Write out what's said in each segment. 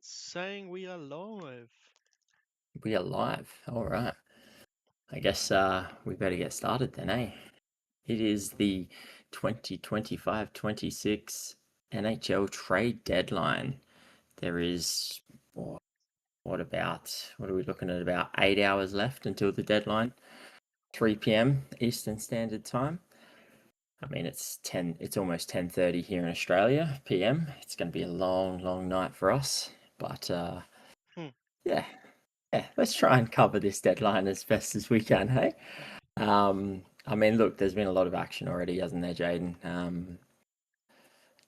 saying we are live. We are live. All right. I guess we better get started then, eh? It is the 2025-26 NHL Trade Deadline. There is what are we looking at? About 8 hours left until the deadline. 3 p.m. Eastern Standard Time. I mean, it's almost 10:30 here in Australia p.m. It's going to be a long, long night for us, but Hmm. yeah, let's try and cover this deadline as best as we can, hey? I mean, look, there's been a lot of action already, hasn't there, Jaden?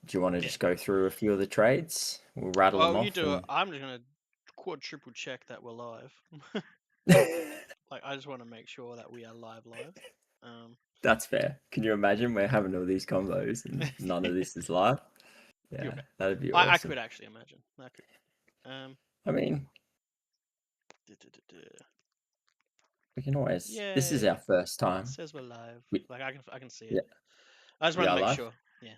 Do you want to Yeah. just go through a few of the trades? We'll rattle them Well, you off do it. and I'm just gonna quadruple check that we're live. Like, I just want to make sure that we are live. Um, that's fair. Can you imagine we're having all these combos and none of this is live? you Yeah, bet. that'd be I awesome. could actually imagine. I could. Um, I mean, we can always. This is Yay! our first It time. says we're live. We, Like I can see it. yeah, I just we want to are make live. sure. Yeah.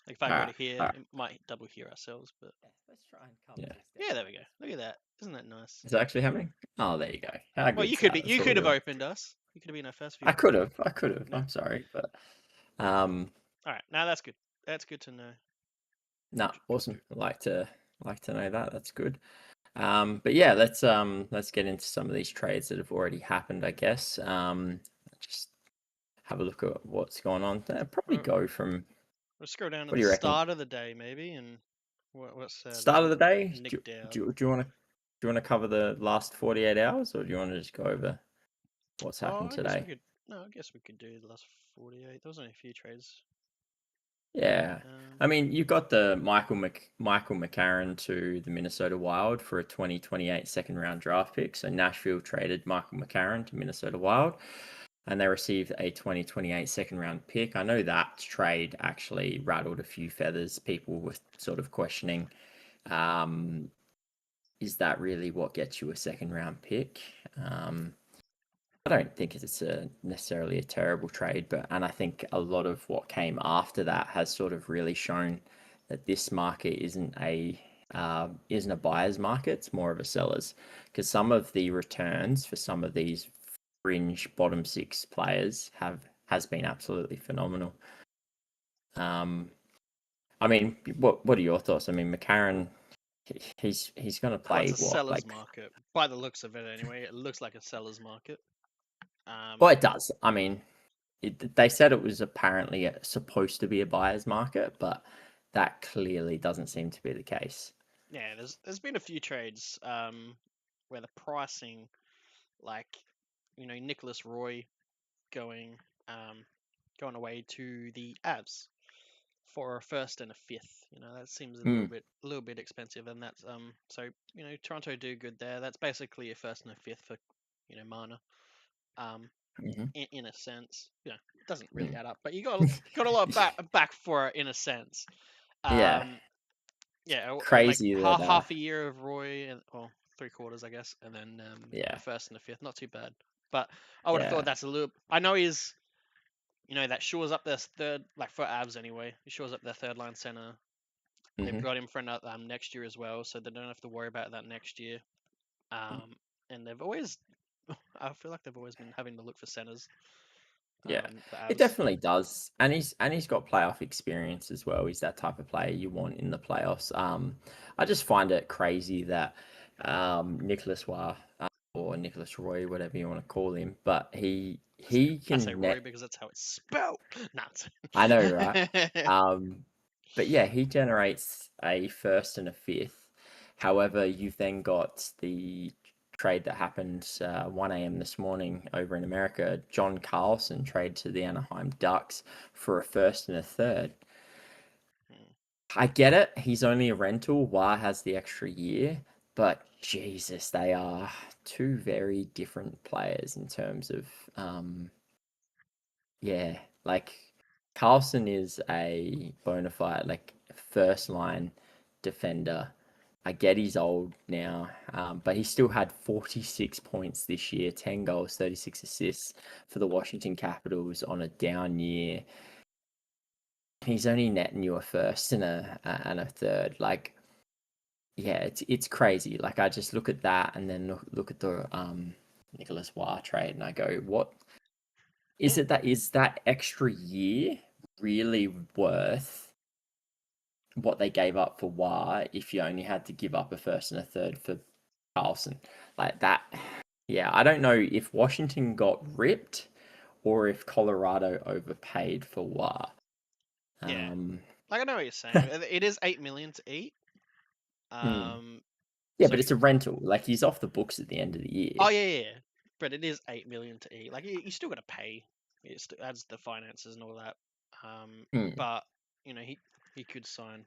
Like if I All go right, to here, all right. it might double hear ourselves. But Let's try and cover yeah, this yeah. There deadline. we go. Look at that. Isn't that nice? Is it actually happening? Oh, there you go. How Well, good's that? you That's all could we have want. opened us. You could have been our first I viewer. could have. I could have. No. I'm sorry, but All right. Now that's good. That's good to know. no, Good. awesome. Like to know that. That's good. But yeah, let's get into some of these trades that have already happened, I guess. Just have a look at what's going on. Probably Well, go from we'll scroll down to what the do you reckon? start of the day, maybe, and what's Start of the day? Nick Dowd. Do you want to cover the last 48 hours, or do you want to just go over what's Oh, happened I guess we today? could. No, I guess we could do the last 48. There was only a few trades. Yeah. Um, I mean, you've got the Michael McCarron to the Minnesota Wild for a 2028 second round draft pick. So Nashville traded Michael McCarron to Minnesota Wild, and they received a 2028 second round pick. I know that trade actually rattled a few feathers. People were sort of questioning, um, is that really what gets you a second round pick? I don't think it's necessarily a terrible trade, and I think a lot of what came after that has sort of really shown that this market isn't a buyer's market; it's more of a seller's. Because some of the returns for some of these fringe bottom six players has been absolutely phenomenal. I mean, what are your thoughts? I mean, McCarron, he's going to well, it's play a what, seller's like, market by the looks of it. Anyway, it looks like a seller's market. well, it does. I mean, they said it was apparently supposed to be a buyer's market, but that clearly doesn't seem to be the case. Yeah, there's been a few trades where the pricing, like Nicholas Roy going going away to the Avs for a first and a fifth. That seems a Mm, little bit expensive, and that's so Toronto do good there. That's basically a first and a fifth for Mana. hmm In a sense, it doesn't really mm. add up, but you got a lot back for it in a sense. Yeah, Um, yeah, like crazy that. half a year of Roy and 3/4, I guess, and then a Yeah, first and a fifth. Not too bad, but I would have thought yeah, that's a little. I know he's that shores up their third, like for Avs anyway. He shores up their third line center. They've hmm got him for another next year as well, so they don't have to worry about that next year. And they've always, I feel like they've always been having to look for centers. yeah. The It Avs. definitely does, and he's got playoff experience as well. He's that type of player you want in the playoffs. I just find it crazy that Nicholas Wah or Nicholas Roy, whatever you want to call him, but he I say can Roy net. because that's how it's spelled. Not. I know, right? Um, but yeah, he generates a first and a fifth. However, you've then got the trade that happened 1 a.m. this morning over in America. John Carlson trade to the Anaheim Ducks for a first and a third. I get it. He's only a rental. Wah has the extra year, but Jesus, they are two very different players in terms of yeah, like Carlson is a bona fide like first line defender. I get he's old now, but he still had 46 points this year, 10 goals, 36 assists for the Washington Capitals on a down year. He's only netting you a first and a third. Like yeah, it's crazy. Like I just look at that and then look at the Nicholas Waugh trade and I go, what is Mm, it, that is that extra year really worth what they gave up for Waugh if you only had to give up a first and a third for Carlson? Like that, yeah, I don't know if Washington got ripped or if Colorado overpaid for Waugh. yeah, Um, like I know what you're saying. It is 8 million to eat. mm. Um, Yeah, so but it's a rental. Like he's off the books at the end of the year. oh yeah, yeah, yeah. But it is 8 million to eat. Like you still got to pay. It still adds the finances and all that. Mm, But he could sign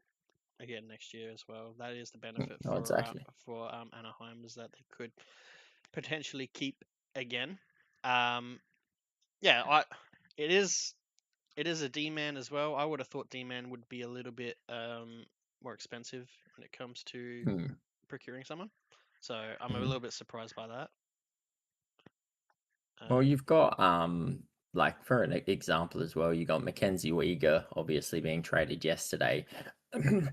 again next year as well. That is the benefit oh, exactly. for Anaheim, is that they could potentially keep again. Um, yeah, it is it is a D man as well. I would have thought D man would be a little bit more expensive when it comes to Mm, procuring someone. So I'm a mm. little bit surprised by that. Well, Um, you've got like for an example as well, you got Mackenzie Weegar obviously being traded yesterday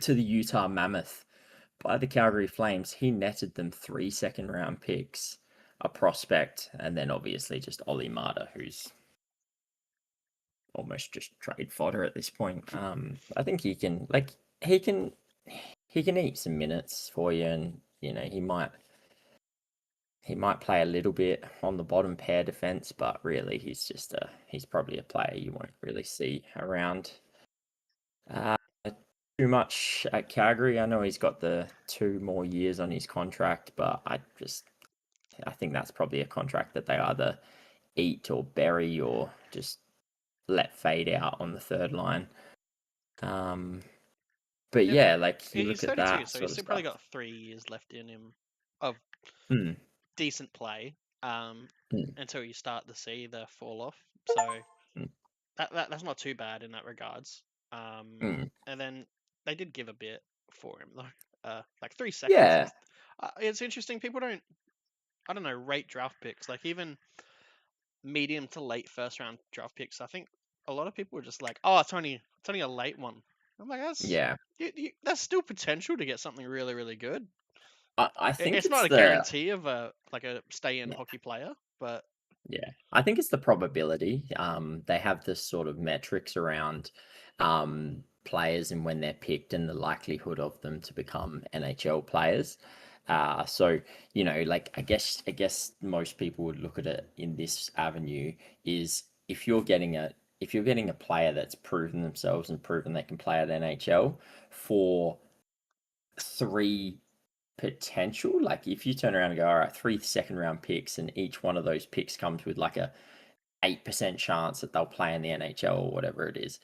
to the Utah Mammoth by the Calgary Flames. He netted them 3 second round picks, a prospect, and then obviously just Ollie Mata, who's almost just trade fodder at this point. I think he can he can eat some minutes for you, and he might play a little bit on the bottom pair defense, but really he's probably a player you won't really see around uh, too much at Calgary. I know he's got the 2 more years on his contract, but I think that's probably a contract that they either eat or bury or just let fade out on the third line. Um, but yeah, but yeah, like you he's look at 32, that so he's sort of still probably stuff. got 3 years left in him of Mm, decent play. Um, mm, until you start to see the fall off. So mm, that's not too bad in that regards. mm. And then they did give a bit for him though. Like 3 seconds. Yeah, It's interesting. People don't, I don't know, rate draft picks. Like even medium to late first round draft picks. I think a lot of people are just like, oh, it's only a late one. I'm like, yeah. that's still potential to get something really really good. I think It's it's not a the guarantee of a like a stay in yeah. hockey player, but Yeah, I think it's the probability. They have this sort of metrics around players and when they're picked and the likelihood of them to become NHL players. So like I guess most people would look at it in this avenue is if you're getting a player that's proven themselves and proven they can play at NHL for three potential, like if you turn around and go, all right, 3 second round picks, and each one of those picks comes with like a 8% chance that they'll play in the NHL or whatever it is.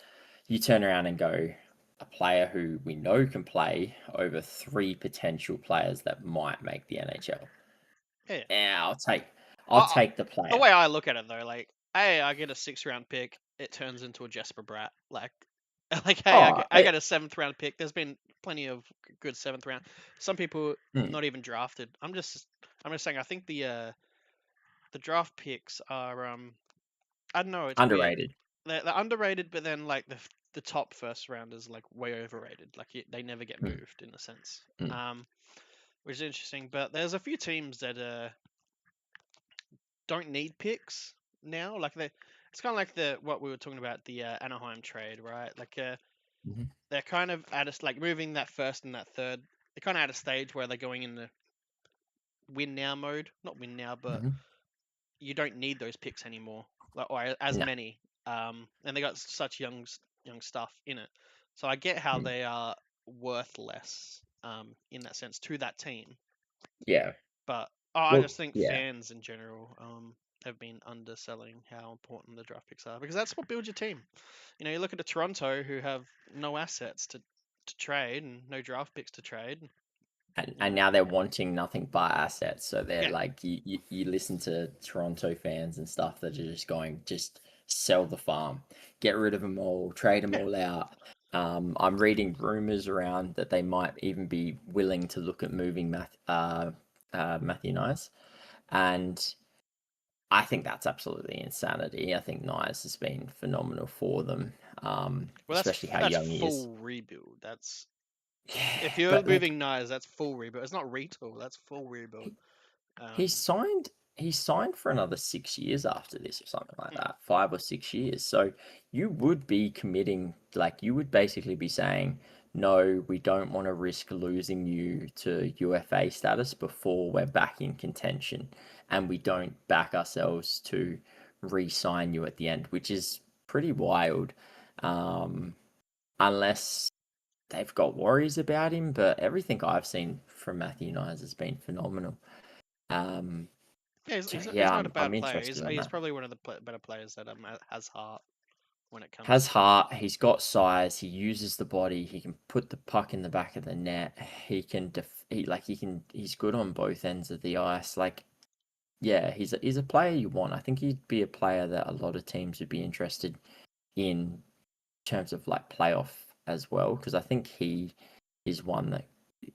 You turn around and go, a player who we know can play over three potential players that might make the NHL. yeah. Yeah, I'll I, take the the player. way I look at it though, like, hey, I get a 6 round pick, it turns into a Jesper Bratt. Like, hey, Oh, I get a 7th round pick. There's been plenty of good 7th round. Some people mm, not even drafted. I'm just saying. I think the draft picks are I don't know. It's weird. underrated. They're underrated, but then like the top first round is like way overrated. Like they never get Mm, moved in a sense. mm, Um, which is interesting. But there's a few teams that don't need picks now. It's kind of like the what we were talking about the Anaheim trade, right? Like mhm, they're kind of at a like moving that first and that third. They're kind of at a stage where they're going in the win now mode. Not win now, but mhm. you don't need those picks anymore, like or as No, many. And they got such young stuff in it. So I get how mm, they are worth less in that sense to that team. yeah. But I Well, just think yeah. fans in general have been underselling how important the draft picks are because that's what builds your team. You look at the Toronto who have no assets to trade and no draft picks to trade. You And know, now they're wanting nothing but assets. So they're yeah, like, you listen to Toronto fans and stuff that are just going, just sell the farm, get rid of them all, trade them yeah, all out. I'm reading rumors around that they might even be willing to look at moving Matthew Nice. And I think that's absolutely insanity. I think Nice has been phenomenal for them, well especially how that's young he is. full rebuild. That's If Yeah, you're but like moving knives, that's full rebuild. It's not retool. That's full rebuild. he Um, signed he signed for another 6 years after this or something like that, 5 or 6 years. So you would be committing, like you would basically be saying, no, we don't want to risk losing you to UFA status before we're back in contention, and we don't back ourselves to re-sign you at the end, which is pretty wild. Um, unless they've got worries about him, but everything I've seen from Matthew Nyes has been phenomenal. Um, yeah, so he's yeah, not a I'm bad player. interested in He's that. probably one of the better players that has heart when it comes Has to. heart. He's got size. He uses the body. He can put the puck in the back of the net. He can he can. He's good on both ends of the ice. Like yeah, he's a player you want. I think he'd be a player that a lot of teams would be interested in terms of like playoff as well, because I think he is one that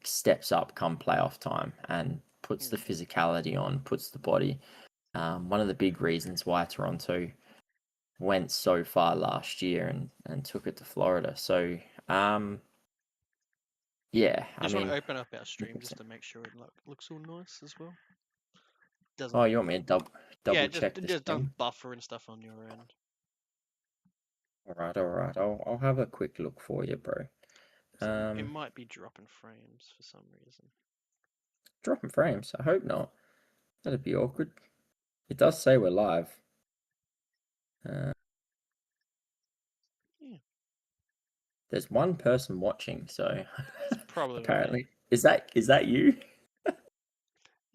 steps up come playoff time and puts the Mm. physicality on, puts the body. One of the big reasons why Toronto went so far last year and took it to Florida. So yeah, I I just want to mean, open up our stream just interesting. to make sure it looks all nice as well. Oh, Doesn't. you want me to Yeah, double check it the just stream? don't buffer and stuff on your end. All right. I'll have a quick look for you, bro. So it Um, might be dropping frames for some reason. dropping frames. I hope not. That'd be awkward. It does say we're live. Uh, Yeah, there's one person watching, so it's probably me. apparently is that you?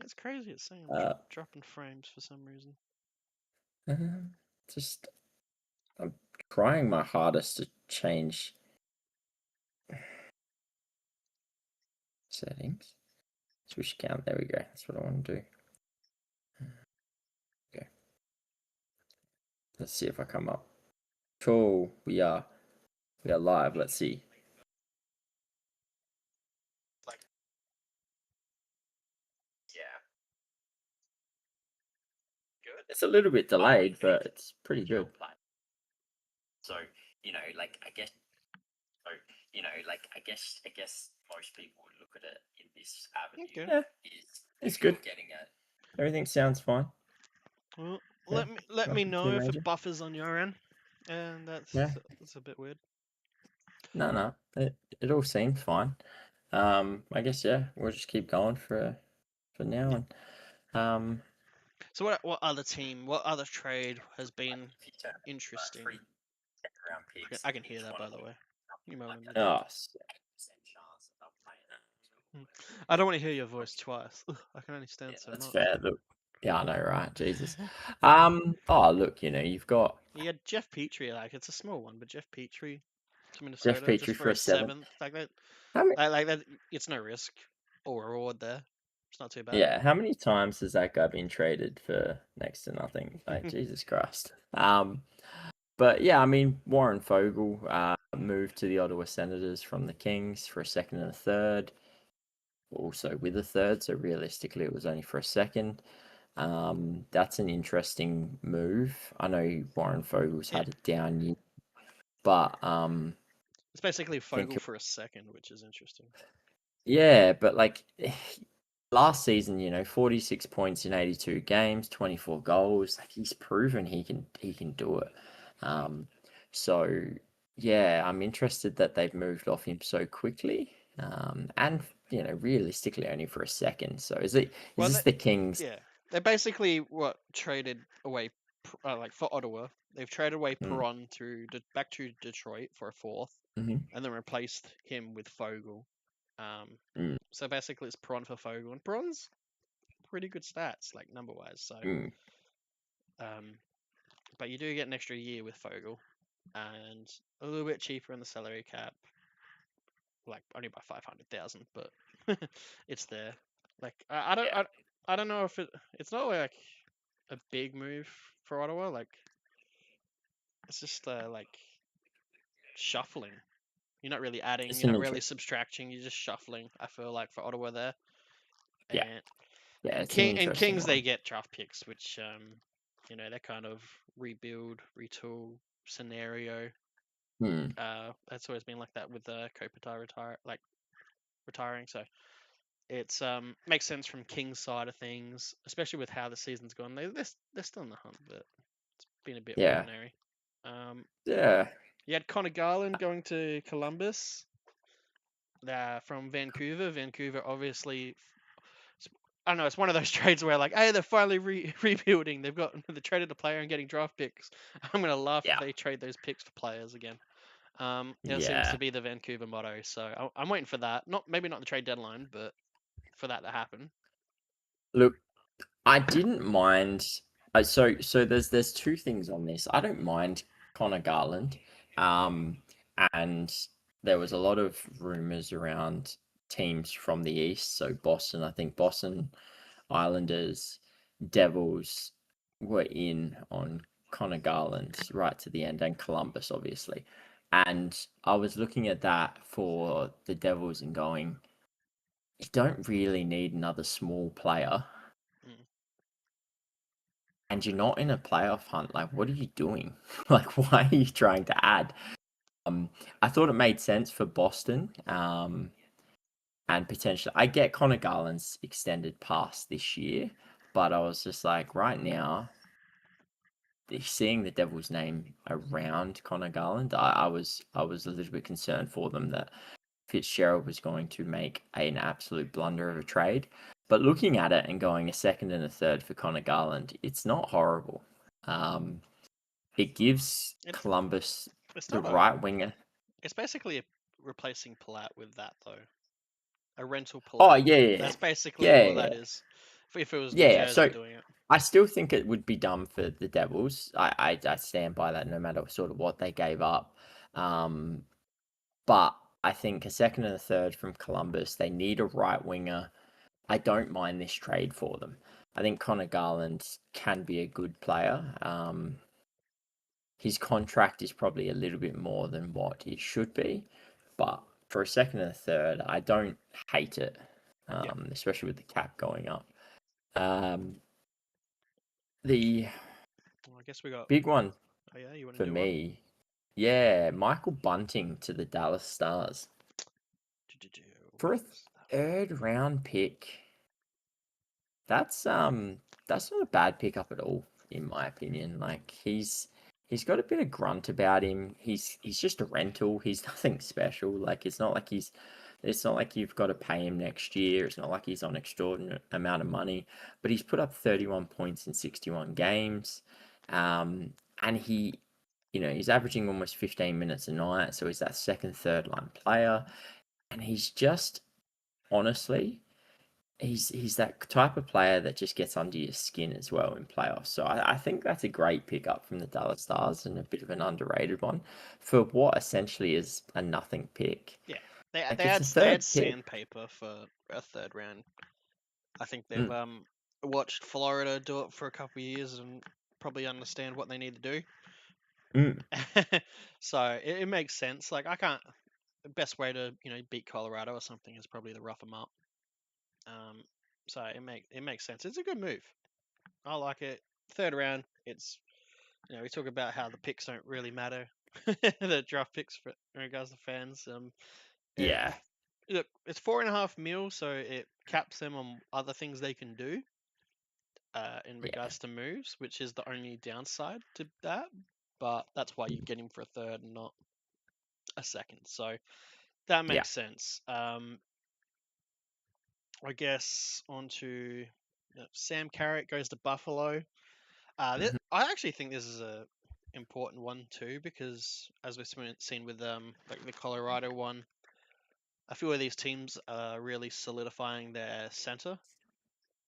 It's crazy. It's saying I'm Uh, dropping frames for some reason. um, just I'm trying my hardest to change settings. Switch count. There we go. That's what I want to do. Okay. Let's see if I come up. Cool. We are live. Let's see. Yeah. Good. It's a little bit delayed, but it's pretty good. So, like I guess most people would look at it in this avenue. Okay. Yeah, is it's good. Getting it. Everything sounds fine. Well, Yeah, let me nothing too know if it major. buffers on your end, and Yeah, that's a bit weird. no. It all seems fine. I guess yeah, we'll just keep going for now Yeah. and um. So what other trade has been interesting? Three round picks, I can hear each that one by of the them way. You might want to mute that. oh, 7% chance of not playing it. I don't want to hear your voice twice. Ugh, I can only stand Yeah, so that's much. fair. Look, yeah, I know, right? Jesus. Oh, look, you've got You had Jeff Petrie, like it's a small one, but Jeff Petrie to Jeff Minnesota just Petrie for for a a seventh. seventh, like that, How many? like that. It's no risk or reward there. It's not too bad. Yeah, how many times has that guy been traded for next to nothing? Like Jesus Christ. But yeah, I mean Warren Fogle moved to the Ottawa Senators from the Kings for a second and a third, also with a third. So realistically, it was only for a second. That's an interesting move. I know Warren Fogle's Yeah, had a down year, but it's basically I think Fogle for a second, which is interesting. yeah, but like last season, 46 points in 82 games, 24 goals. Like he's proven he can do it. Um, so yeah, I'm interested that they've moved off him so quickly. And realistically only for a second. So is Well, this the Kings? yeah, they basically what traded away, like for Ottawa, they've traded away Mm, Perron back to Detroit for a fourth, mm-hmm, and then replaced him with Fogle. Um, mm, so basically it's Perron for Fogle, and Perron's pretty good stats, like number wise. So, mm, um, but you do get an extra year with Fogle, and a little bit cheaper in the salary cap, like only by 500,000, but it's there. Like yeah, I don't know if it's not like a big move for Ottawa. Like it's just like shuffling. You're not really adding. it's You're an not really interest. subtracting. You're just shuffling. I feel like for Ottawa there, Yeah, and yeah, it's an interesting Kings they one. get draft picks, which they're kind of rebuild, retool scenario. Hmm. That's always been like that with the Kopitar retire. Like retiring. So it's makes sense from King's side of things, especially with how the season's gone. They're still in the hunt, but it's been a bit Yeah. ordinary. Um, Yeah. you had Connor Garland going to Columbus from Vancouver. Vancouver obviously, I don't know. It's one of those trades where like, hey, they're finally rebuilding. They traded a player and getting draft picks. I'm gonna laugh if Yeah. they trade those picks for players again. That seems Yeah. to be the Vancouver motto. So I'm waiting for that. Maybe not the trade deadline, but for that to happen. Look, I didn't mind. So there's two things on this. I don't mind Connor Garland, um, and there was a lot of rumors around teams from the East. So Boston, I think Boston, Islanders, Devils were in on Connor Garland right to the end, and Columbus, obviously. And I was looking at that for the Devils and going, you don't really need another small player, Mm. and you're not in a playoff hunt. Like, what are you doing? Like, why are you trying to add? I thought it made sense for Boston. And potentially, I get Connor Garland's extended pass this year, but I was just like, right now, seeing the Devils' name around Connor Garland, I was a little bit concerned for them that Fitzgerald was going to make an absolute blunder of a trade. But looking at it and going a second and a third for Connor Garland, it's not horrible. It gives It's Columbus it's the not a. right winger. It's basically replacing Palat with that though. A rental Oh Palat. yeah, yeah, That's basically yeah, all yeah, that is. If it was New yeah. Yeah. Jersey So doing it. I still think it would be dumb for the Devils. I stand by that no matter sort of what they gave up. Um, but I think a second and a third from Columbus, they need a right winger. I don't mind this trade for them. I think Connor Garland can be a good player. His contract is probably a little bit more than what it should be, but for a second and a third, I don't hate it, Yeah. especially with the cap going up. Um, the Well, I guess we got. big one Oh yeah, you want to for do one? me, yeah, Michael Bunting to the Dallas Stars for a Where's that one? third round pick. That's that's not a bad pickup at all, in my opinion. Like he's got a bit of grunt about him. He's just a rental. He's nothing special. Like it's not like you've got to pay him next year. It's not like he's on extraordinary amount of money. But he's put up 31 points in 61 games. And he's averaging almost 15 minutes a night, so he's that second, third line player. And he's just honestly he's that type of player that just gets under your skin as well in playoffs. So I think that's a great pickup from the Dallas Stars and a bit of an underrated one for what essentially is a nothing pick. Yeah, they Like they it's had a they third had pick. sandpaper for a third round. I think they've Mm, watched Florida do it for a couple of years and probably understand what they need to do. mm, So it makes sense. Like I can't. The best way to beat Colorado or something is probably to rough them up. Um, so it makes sense. It's a good move. I like it. Third round. It's we talk about how the picks don't really matter. The draft picks for in regards to fans. It, yeah, look, it's 4.5 mil, so it caps them on other things they can do. In yeah, regards to moves, which is the only downside to that. But that's why you get him for a third and not a second. So that yeah. makes sense. I guess on to Sam Carrick goes to Buffalo. Mhm, I actually think this is a important one too because as we've seen with like the Colorado one, a few of these teams are really solidifying their center,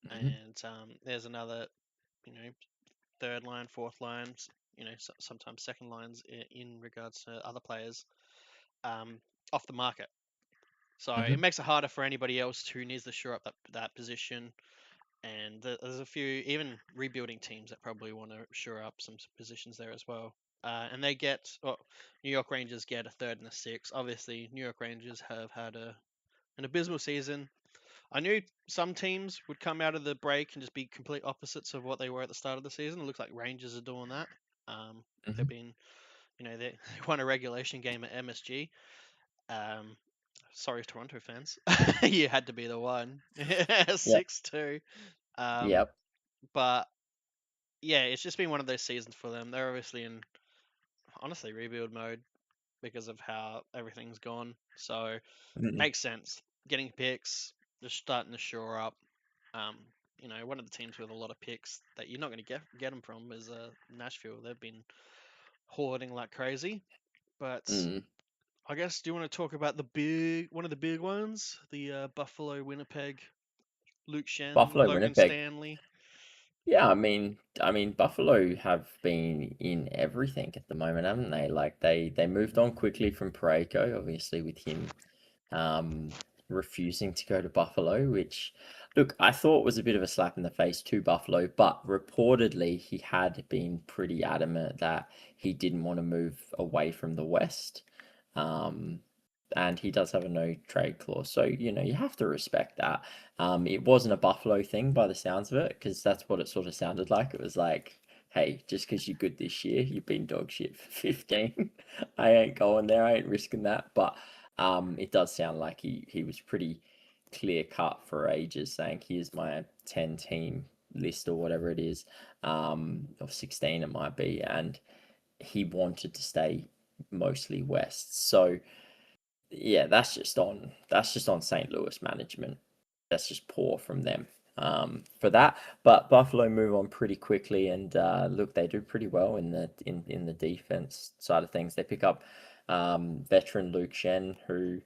mhm, and there's another you know third line, fourth lines, sometimes second lines in regards to other players um, off the market. So mhm, it makes it harder for anybody else who needs to shore up that position. And there's a few even rebuilding teams that probably want to shore up some positions there as well. And they New York Rangers get a third and a sixth. Obviously, New York Rangers have had an abysmal season. I knew some teams would come out of the break and just be complete opposites of what they were at the start of the season. It looks like Rangers are doing that. They've mhm. been, they won a regulation game at MSG. Um, sorry, Toronto fans. You had to be the one. Yep. 6-2. Um, Yep. but yeah, it's just been one of those seasons for them. They're obviously in, honestly, rebuild mode because of how everything's gone. So Mm. makes sense. Getting picks, just starting to shore up. Um, one of the teams with a lot of picks that you're not going to get them from is Nashville. They've been hoarding like crazy. But Mm. I guess, do you want to talk about one of the big ones, the Buffalo, Winnipeg, Luke Shen, Buffalo, Logan Winnipeg. Stanley? Yeah, I mean, Buffalo have been in everything at the moment, haven't they? Like they moved on quickly from Parayko, obviously with him um, refusing to go to Buffalo, which, look, I thought was a bit of a slap in the face to Buffalo, but reportedly he had been pretty adamant that he didn't want to move away from the West. Um, and he does have a no trade clause. So, you have to respect that. It wasn't a Buffalo thing by the sounds of it, because that's what it sort of sounded like. It was like, hey, just because you're good this year, you've been dog shit for 15. I ain't going there. I ain't risking that. But it does sound like he was pretty clear cut for ages, saying here's my 10 team list or whatever it is, or 16 it might be, and he wanted to stay mostly west. So yeah, that's just on St. Louis management. That's just poor from them for that. But Buffalo move on pretty quickly, and look, they do pretty well in the defense side of things. They pick up veteran Luke Shen, who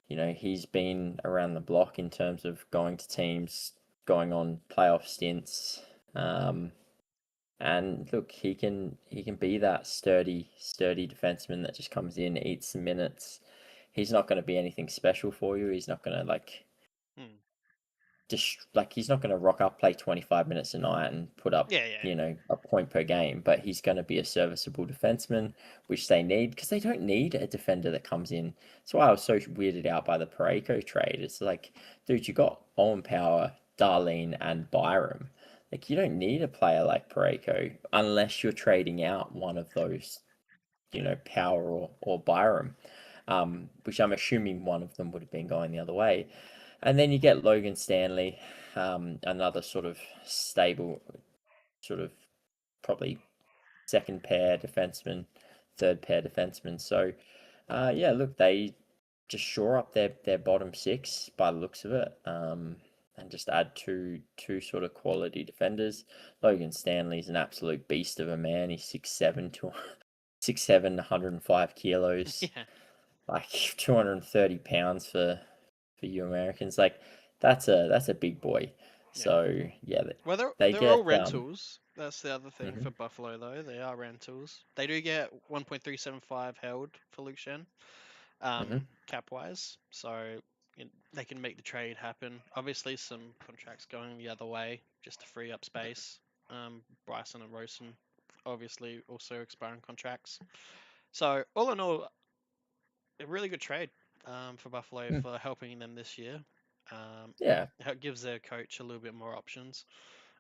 he's been around the block in terms of going to teams, going on playoff stints. And look, he can be that sturdy defenseman that just comes in, eats some minutes. He's not going to be anything special for you. He's not going to Hmm. just he's not going to rock up, play 25 minutes a night and put up, Yeah, yeah, a point per game, but he's going to be a serviceable defenseman, which they need because they don't need a defender that comes in. That's why I was so weirded out by the Parayko trade. It's like, dude, you got Owen Power, Darlene, and Byram. Like, you don't need a player like Parayko unless you're trading out one of those, Power or Byram, which I'm assuming one of them would have been going the other way. And then you get Logan Stanley, another sort of stable, sort of probably second pair defenseman, third pair defenseman. So, yeah, look, they just shore up their bottom six by the looks of it, and just add two sort of quality defenders. Logan Stanley's an absolute beast of a man. He's 6'7", 6'7", 105 kilos, yeah, like 230 pounds for you Americans. Like that's a big boy. yeah. So yeah, Well, they they're all get rentals. That's the other thing mhm, for Buffalo, though. They are rentals. They do get 1.375 held for Luke Shen, mhm, cap wise. So they can make the trade happen. Obviously, some contracts going the other way just to free up space. Bryson and Rosen, obviously, also expiring contracts. So all in all, a really good trade for Buffalo mm, for helping them this year. Um, yeah, it gives their coach a little bit more options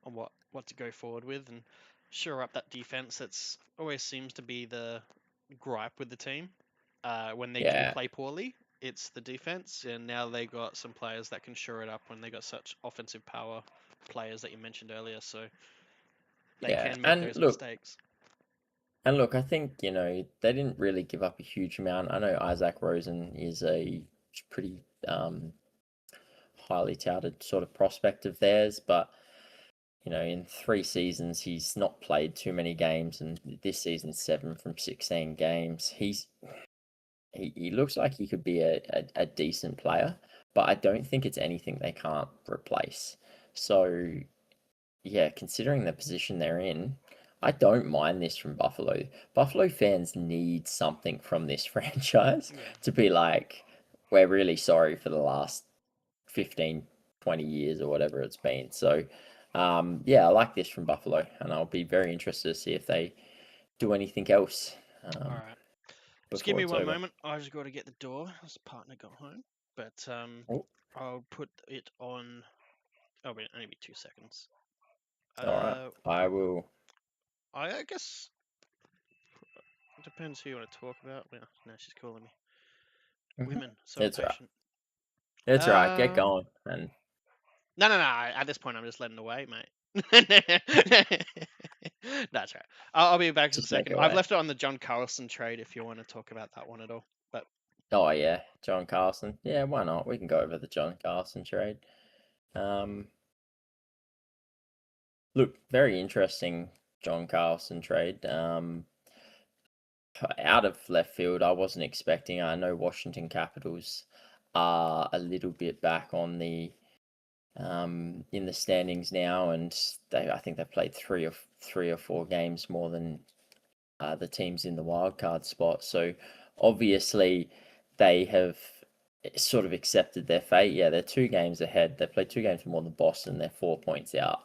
on what to go forward with and shore up that defense. That's always seems to be the gripe with the team. When they do yeah, play poorly, it's the defense, and now they got some players that can shore it up when they got such offensive power players that you mentioned earlier, so they yeah. can make And those look, mistakes. I think they didn't really give up a huge amount. I know Isaac Rosen is a pretty highly touted sort of prospect of theirs, but in 3 seasons, he's not played too many games, and this season, 7 from 16 games. He looks like he could be a decent player, but I don't think it's anything they can't replace. So, yeah, considering the position they're in, I don't mind this from Buffalo. Buffalo fans need something from this franchise Yeah. to be like, we're really sorry for the last 15, 20 years or whatever it's been. So, yeah, I like this from Buffalo, and I'll be very interested to see if they do anything else All right. Just give before me it's one over. moment. I just got to get the door. His partner got home, but Oh, I'll put it on. Oh wait, only be 2 seconds. all right. I will. I guess it depends who you want to talk about. Well, now she's calling me. Mhm. Women, so It's all right. impatient. It's all right. Get Um, going and no, no, no. At this point, I'm just letting away, mate. That's right. I'll be back in a just make second. it I've away. left it on the John Carlson trade if you want to talk about that one at all. But Oh yeah, John Carlson. Yeah, why not? We can go over the John Carlson trade. Um, Look, very interesting John Carlson trade. Out of left field, I wasn't expecting. I know Washington Capitals are a little bit back on the in the standings now, and I think they've played three or four games more than the teams in the wild card spot. So obviously they have sort of accepted their fate. Yeah, they're 2 games ahead. They played 2 games more than Boston. They're 4 points out.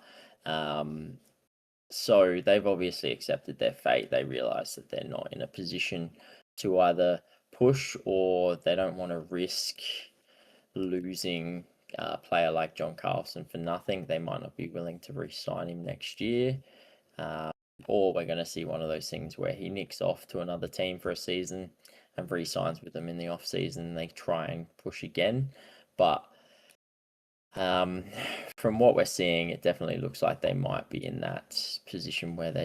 So they've obviously accepted their fate. They realize that they're not in a position to either push or they don't want to risk losing a player like John Carlson for nothing. They might not be willing to re-sign him next year. Uh, or we're going to see one of those things where he nicks off to another team for a season and re-signs with them in the off season. They try and push again, but um, from what we're seeing, it definitely looks like they might be in that position where they're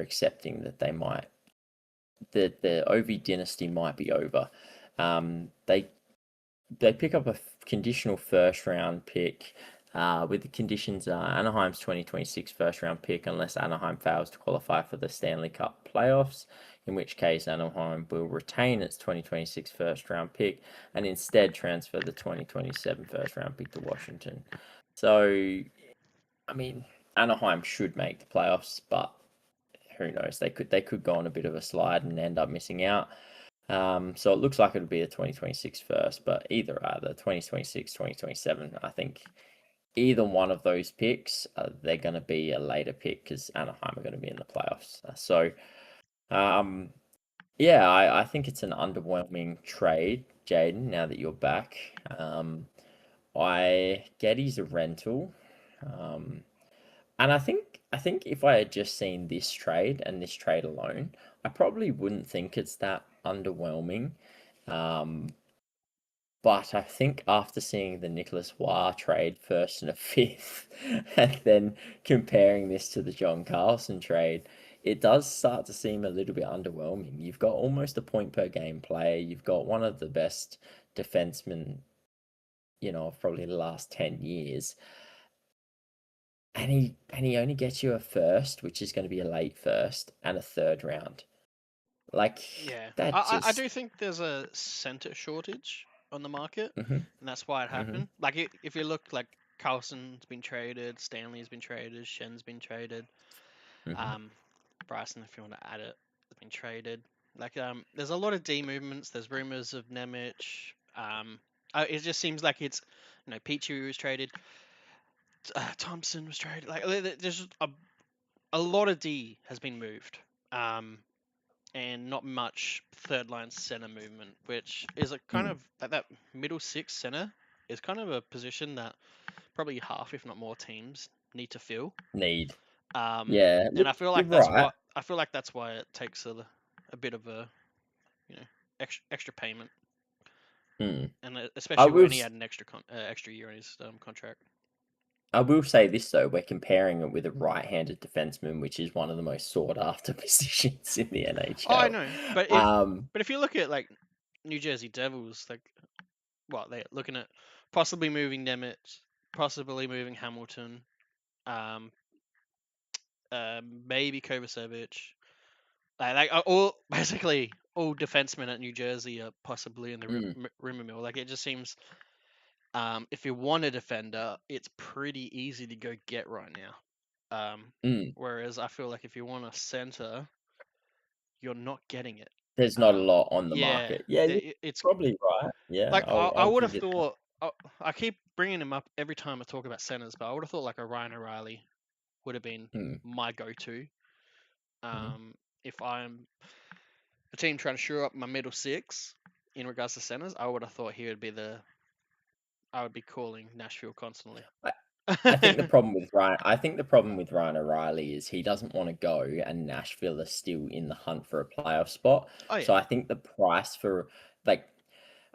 accepting that the Ovi dynasty might be over. They pick up a conditional first round pick with the conditions Anaheim's 2026 first round pick unless Anaheim fails to qualify for the Stanley Cup playoffs, in which case Anaheim will retain its 2026 first round pick and instead transfer the 2027 first round pick to Washington. So, I mean, Anaheim should make the playoffs, but who knows? They could go on a bit of a slide and end up missing out. So it looks like it'll be a 2026 first, but either 2026, 2027, I think either one of those picks, they're going to be a later pick because Anaheim are going to be in the playoffs. Um, yeah, I think it's an underwhelming trade, Jaden, now that you're back. I get he's a rental. Um, and I think if I had just seen this trade and this trade alone, I probably wouldn't think it's that underwhelming. Um, but I think after seeing the Nicholas Waugh trade first and a fifth, and then comparing this to the John Carlson trade, it does start to seem a little bit underwhelming. You've got almost a point per game player. You've got one of the best defensemen, of probably the last 10 years. And he only gets you a first, which is going to be a late first, and a third round. Like yeah, that I just. do think there's a center shortage on the market, Mhm, and that's why it mhm, happened. Like if you look, like Carlson's been traded, Stanley's been traded, Shen's been traded. mhm, Um, Bryson, if you want to add it, has been traded. Like there's a lot of D movements. There's rumors of Nemec. It just seems like it's, Peachy was traded. Thompson was traded. Like there's a lot of D has been moved. And not much third line center movement, which is a kind mm. of that middle six center is kind of a position that probably half, if not more, teams need to fill. Need. Um, Yeah, and look, you're right. I feel like that's why it takes a bit of a, you know extra payment, Mm. and I especially will. when he had an extra year in his contract. I will say this though, we're comparing it with a right-handed defenseman, which is one of the most sought-after positions in the Oh, I NHL. know, but Um, if you look at like New Jersey Devils, like what they're looking at, possibly moving Nemeth, possibly moving Hamilton, um, maybe Kovacevic. All basically all defensemen at New Jersey are possibly in the mm, rumor mill. Like it just seems, if you want a defender, it's pretty easy to go get right now. mm. Whereas I feel like if you want a center, you're not getting it. There's not a lot on the Yeah, market. Yeah, you're it's probably right. Yeah, like I I'll would have give you that. thought. I keep bringing him up every time I talk about centers, but I would have thought like a Ryan O'Reilly would have been Mm, my go-to. mhm. If I'm a team trying to shore up my middle six in regards to centers, I would have thought he would be I would be calling Nashville constantly. I, I think the problem with Ryan, I think the problem with Ryan O'Reilly is he doesn't want to go, and Nashville are still in the hunt for a playoff spot. Oh So yeah, I think the price for like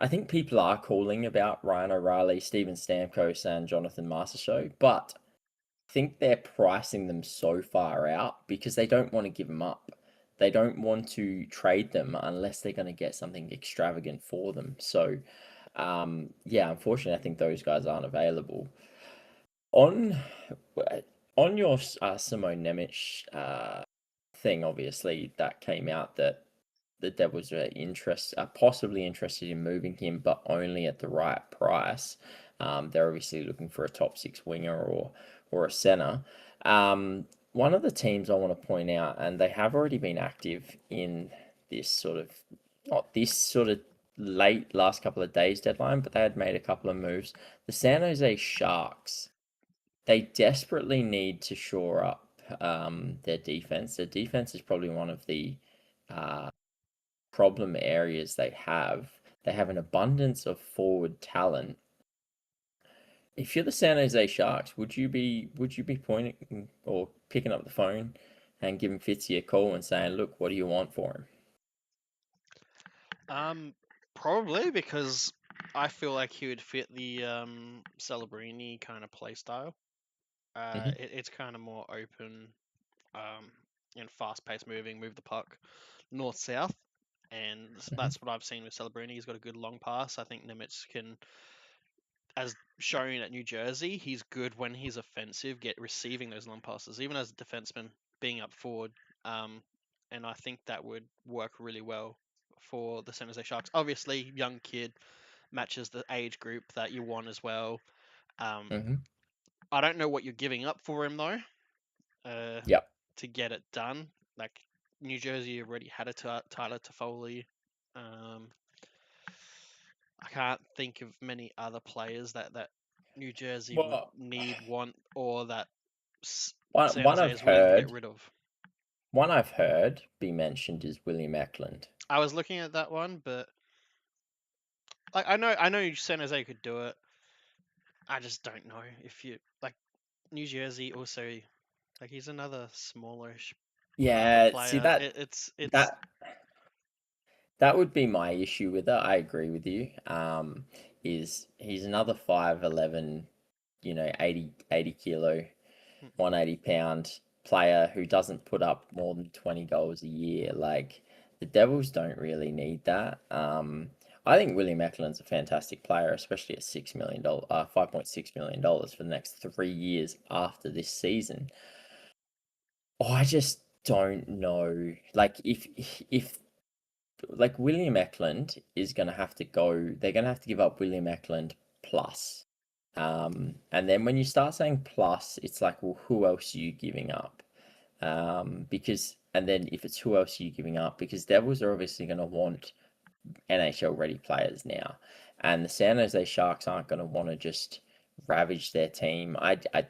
I think people are calling about Ryan O'Reilly, Steven Stamkos, and Jonathan Marchessault, but I think they're pricing them so far out because they don't want to give them up. They don't want to trade them unless they're going to get something extravagant for them. So, yeah, unfortunately, I think those guys aren't available. On on your Simone Nemec thing, obviously that came out that the Devils are possibly interested in moving him, but only at the right price. They're obviously looking for a top six winger or a center. One of the teams I want to point out, and they have already been active in this sort of not this sort of late last couple of days deadline, but they had made a couple of moves. The San Jose Sharks, they desperately need to shore up their defense. Their defense is probably one of the uh, problem areas they have. They have an abundance of forward talent. If you're the San Jose Sharks, would you be pointing or picking up the phone and giving Fitzy a call and saying, "Look, what do you want for him?" Um, Probably because I feel like he would fit the Celebrini kind of play style. Hmm. It's kind of more open, um, and fast-paced moving, move the puck north-south, and Hmm. that's what I've seen with Celebrini. He's got a good long pass. I think Nimitz can, as shown at New Jersey, he's good when he's offensive, get receiving those long passes, even as a defenseman, being up forward. Um, and I think that would work really well for the San Jose Sharks. Obviously, young kid matches the age group that you want as well. Um, Hmm. I don't know what you're giving up for him though, uh, Yep. to get it done. Like New Jersey already had a Tyler Toffoli. Um, I can't think of many other players that New Jersey would Well, need, want, or that one San one Jose I've is willing to get heard rid of. one I've heard be mentioned is William Eklund. I was looking at that one, but like I know San Jose could do it. I just don't know if you like New Jersey also, like he's another smallish Yeah, see player. that It's that that would be my issue with it. I agree with you. Is he's another 5'11", 80 kilo, mm, 180 pound player who doesn't put up more than 20 goals a year. Like the Devils don't really need that. I think William Eklund's a fantastic player, especially at $6 million, $5.6 million for the next 3 years after this season. Oh, I just don't know. Like if like William Eklund is going to have to go. They're going to have to give up William Eklund plus. And then when you start saying plus, it's like, well, who else are you giving up? Because and then if it's who else are you giving up? Because Devils are obviously going to want NHL ready players now, and the San Jose Sharks aren't going to want to just ravage their team.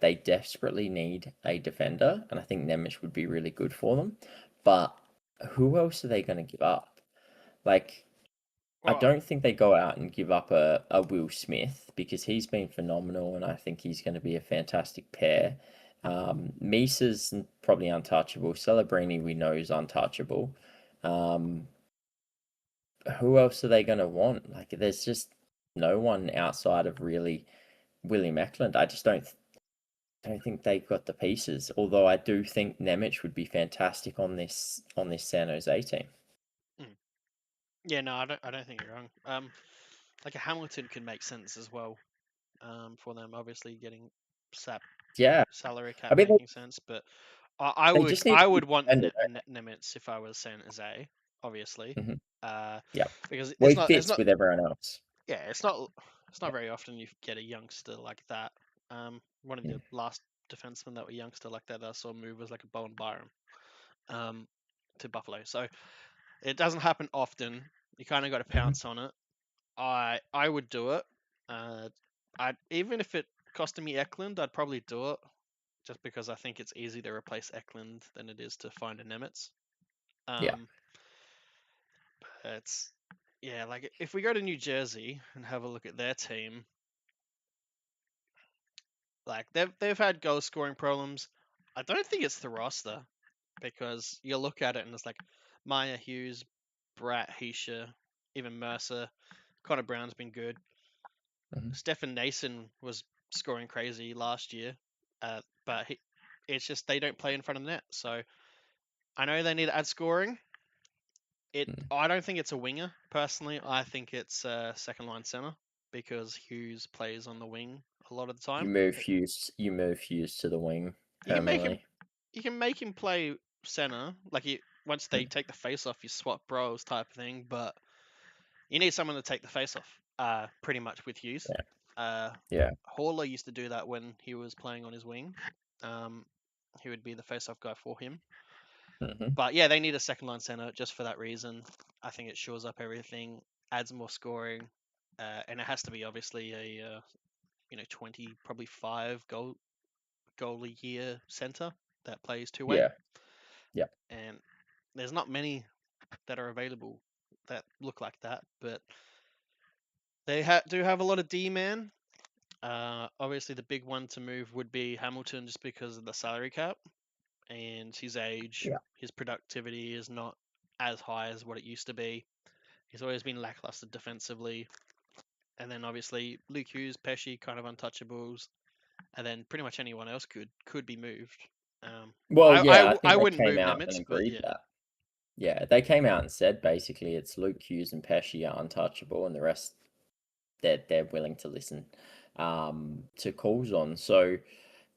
They desperately need a defender, and I think Nemec would be really good for them. But who else are they going to give up? Like, I well, don't think they go out and give up a Will Smith because he's been phenomenal and I think he's going to be a fantastic pair. Misa's probably untouchable. Celebrini we know is untouchable. Um, who else are they going to want? Like, there's just no one outside of really William Eklund. I just don't think they've got the pieces. Although I do think Nemec would be fantastic on this San Jose team. mm. Yeah, no, I don't think you're wrong. Like a Hamilton could make sense as well. For them, obviously getting sap Yeah, salary I cap mean making sense, but I they would just need I a good would want defender. Nemitz if I was San Jose, obviously, Hmm. uh, Yeah. because Well, it's he not it's fits not with everyone else. yeah it's not very often you get a youngster like that. One of Yeah. the last defensemen that were youngster like that I saw move was like a Bowen Byram, um, to Buffalo. So it doesn't happen often. You kind of got to Mhm. pounce on it. I would do it. Uh, I even if it costed me Eklund, I'd probably do it just because I think it's easier to replace Eklund than it is to find a Nemitz. Yeah. Um, it's yeah, like if we go to New Jersey and have a look at their team, like they've had goal scoring problems. I don't think it's the roster because you look at it and it's like Maya Hughes, Brat Heisha, even Mercer. Connor Brown's been good. Mhm. Stefan Nason was scoring crazy last year, but it's just they don't play in front of the net. So I know they need to add scoring. Mm. I don't think it's a winger personally. I think it's a second line center because Hughes plays on the wing a lot of the time. You move Hughes to the wing You can make him. permanently. You can make him play center. Like once they Mm. take the face off, you swap bros type of thing. But you need someone to take the face off. Pretty much with Hughes. Yeah. Uh, Yeah. Horler used to do that when he was playing on his wing. Um, he would be the face off guy for him. Hmm. But yeah, they need a second line center just for that reason. I think it shores up everything, adds more scoring, and it has to be obviously a 20 probably 5 goal a year center that plays two way. Yeah. Yeah. And there's not many that are available that look like that, but they do have a lot of D man. Obviously, the big one to move would be Hamilton just because of the salary cap and his age. Yeah. His productivity is not as high as what it used to be. He's always been lackluster defensively. And then obviously Luke Hughes, Pesci, kind of untouchables. And then pretty much anyone else could be moved. Well, yeah, I I think they wouldn't came move out and Nimitz, but agreed yeah. that. Yeah, they came out and said basically it's Luke Hughes and Pesci are untouchable, and the rest they're willing to listen to calls on. So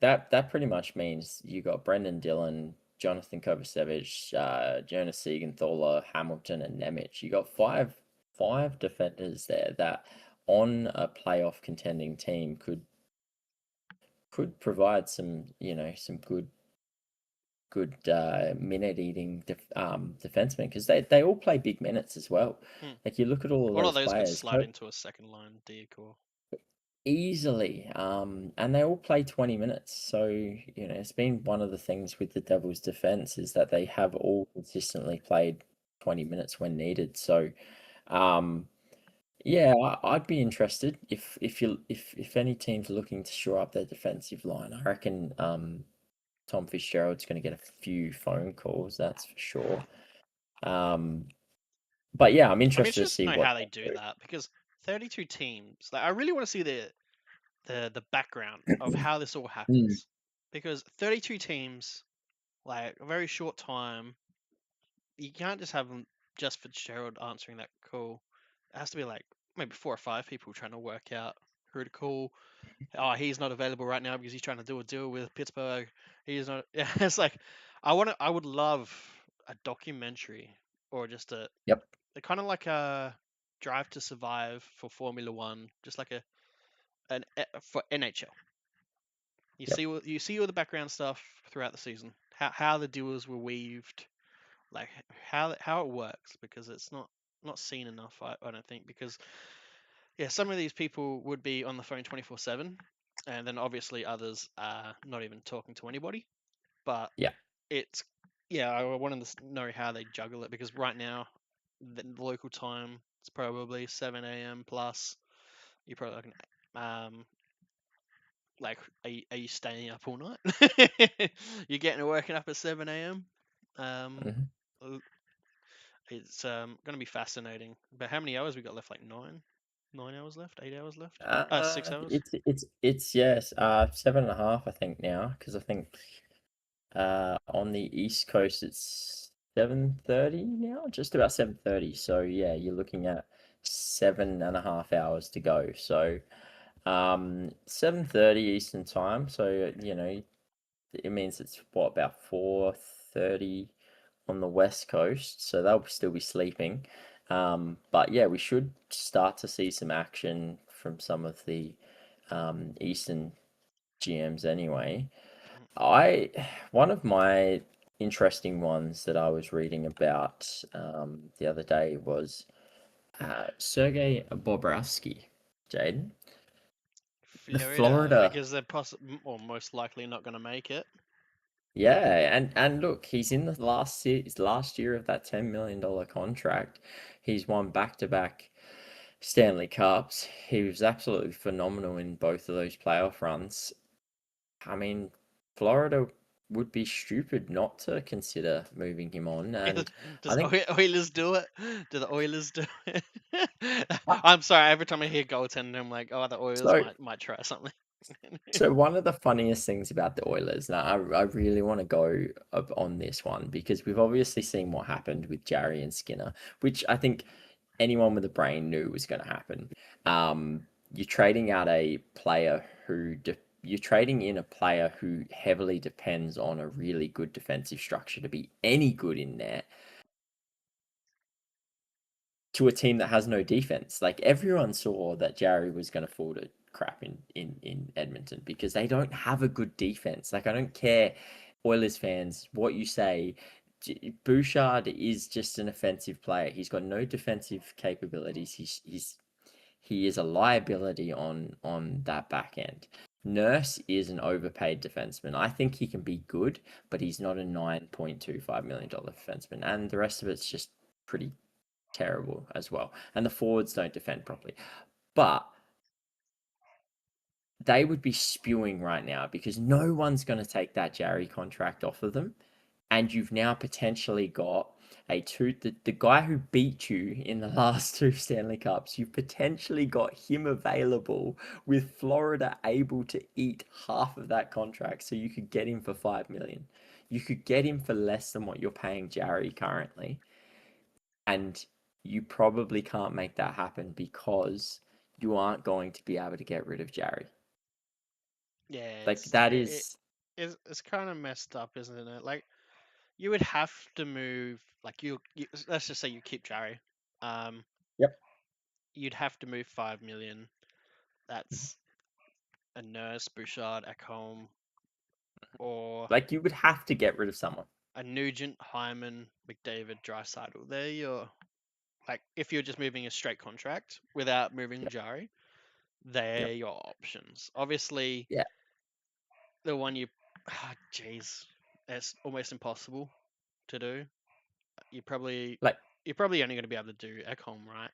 that pretty much means you got Brendan Dillon, Jonathan Kovacevic, Jonas Siegenthaler, Hamilton, and Nemec. You got five defenders there that on a playoff contending team could provide some some good minute eating defensemen because they all play big minutes as well. Hmm. Like you look at all of All of those those could players, slide into a second line decor. easily. And they all play 20 minutes. So, it's been one of the things with the Devils' defense is that they have all consistently played 20 minutes when needed. So, um, yeah, I'd be interested if any teams are looking to shore up their defensive line. I reckon Tom Fitzgerald's going to get a few phone calls, that's for sure. Um, but yeah, I'm I'm interested to interested to see know what how they they do that because 32 teams. Like I really want to see the background of how this all do. happens because 32 teams, like a very short time, you can't just have them just Fitzgerald answering that call. It has to be like maybe 4 or 5 people trying to work out who to call. Oh, he's not available right now because he's trying to do a deal with Pittsburgh. He's not. Yeah, it's like I would love a documentary or just Yep. a kind of like a Drive to Survive for Formula One, just like for NHL. Yep. You see all the background stuff throughout the season, how the deals were weaved, like how it works because it's not seen enough. I don't think because yeah, some of these people would be on the phone 24/7, and then obviously others are not even talking to anybody. But Yeah. it's yeah, I wanted to know how they juggle it because right now the local time it's probably 7 a.m. plus. You're probably looking like are you staying up all night? You're getting working up at 7 a.m. Um, Mhm. it's gonna be fascinating. But how many hours we got left? Like 9 hours left, 8 hours left, 6 hours. It's yes, 7.5 I think now because I think on the East Coast it's 7:30 now, just about 7:30. So yeah, you're looking at 7.5 hours to go. So 7:30 Eastern time. So it means it's what about 4:30 on the West Coast. So they'll still be sleeping. But yeah, we should start to see some action from some of the Eastern GMs anyway. Mhm. I One of my interesting ones that I was reading about the other day was Sergei Bobrovsky, Jaden. The Florida Florida, because they're or most likely not gonna make it. yeah, and look, he's in the last year of that $10 million contract. He's won back-to-back Stanley Cups. He was absolutely phenomenal in both of those playoff runs. I mean, Florida. would be stupid not to consider moving him on. Does And I does think Oilers do it? Do the Oilers do it? uh, I'm sorry. Every time I hear goaltender, I'm like, oh, the Oilers so. might try something. So one of the funniest things about the Oilers, and I really want to go up on this one because we've obviously seen what happened with Jarry and Skinner, which I think anyone with a brain knew was going to happen. You're trading out a player you're trading in a player who heavily depends on a really good defensive structure to be any good in there to a team that has no defense. Like everyone saw that Jarry was going to fall to crap in Edmonton because they don't have a good defense. Like I don't care, Oilers fans, what you say. Bouchard is just an offensive player. He's got no defensive capabilities. He is a liability on that back end. Nurse is an overpaid defenseman. I think he can be good, but he's not a $9.25 million defenseman. And the rest of it's just pretty terrible as well. And the forwards don't defend properly. But they would be spewing right now because no one's going to take that Jarry contract off of them. And you've now potentially got the guy who beat you in the last two Stanley Cups, you've potentially got him available with Florida able to eat half of that contract. So you could get him for 5 million. You could get him for less than what you're paying Jarry currently. And you probably can't make that happen because you aren't going to be able to get rid of Jarry. Yeah, Like that is it's kind of messed up, isn't it? Like you would have to move. Like let's just say you keep Jarry. Um, Yep. you'd have to move 5 million. That's a Nurse, Bouchard, Ekholm, or Like you would have to get rid of someone. a Nugent, Hyman, McDavid, Draisaitl. They're your like if you're just moving a straight contract without moving Yep. Jari, they're Yep. your options. Obviously, Yeah. the one you, jeez, it's almost impossible to do. You probably Like you're probably only going to be able to do Ekholm, right?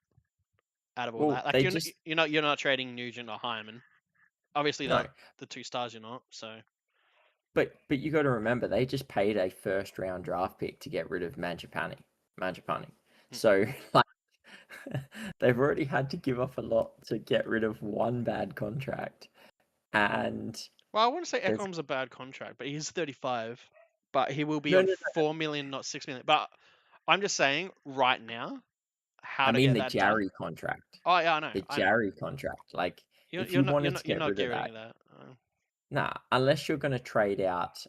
Out of all well, that, like they just you're not trading Nugent or Hyman. Obviously, no. the two stars you're not. So But you got to remember they just paid a first round draft pick to get rid of Manjapani. Manjapani. mm. So like they've already had to give up a lot to get rid of one bad contract. And Well, I wouldn't say there's Ekholm's a bad contract, but he's 35. But he will be no on no 4 million, not 6 million. But I'm just saying right now how I to mean get the that done. Jarry contract. Oh yeah, I know, The I know. Jarry contract. Like if you wanted to You're get not rid of getting rid that, of that. nah, unless you're going to trade out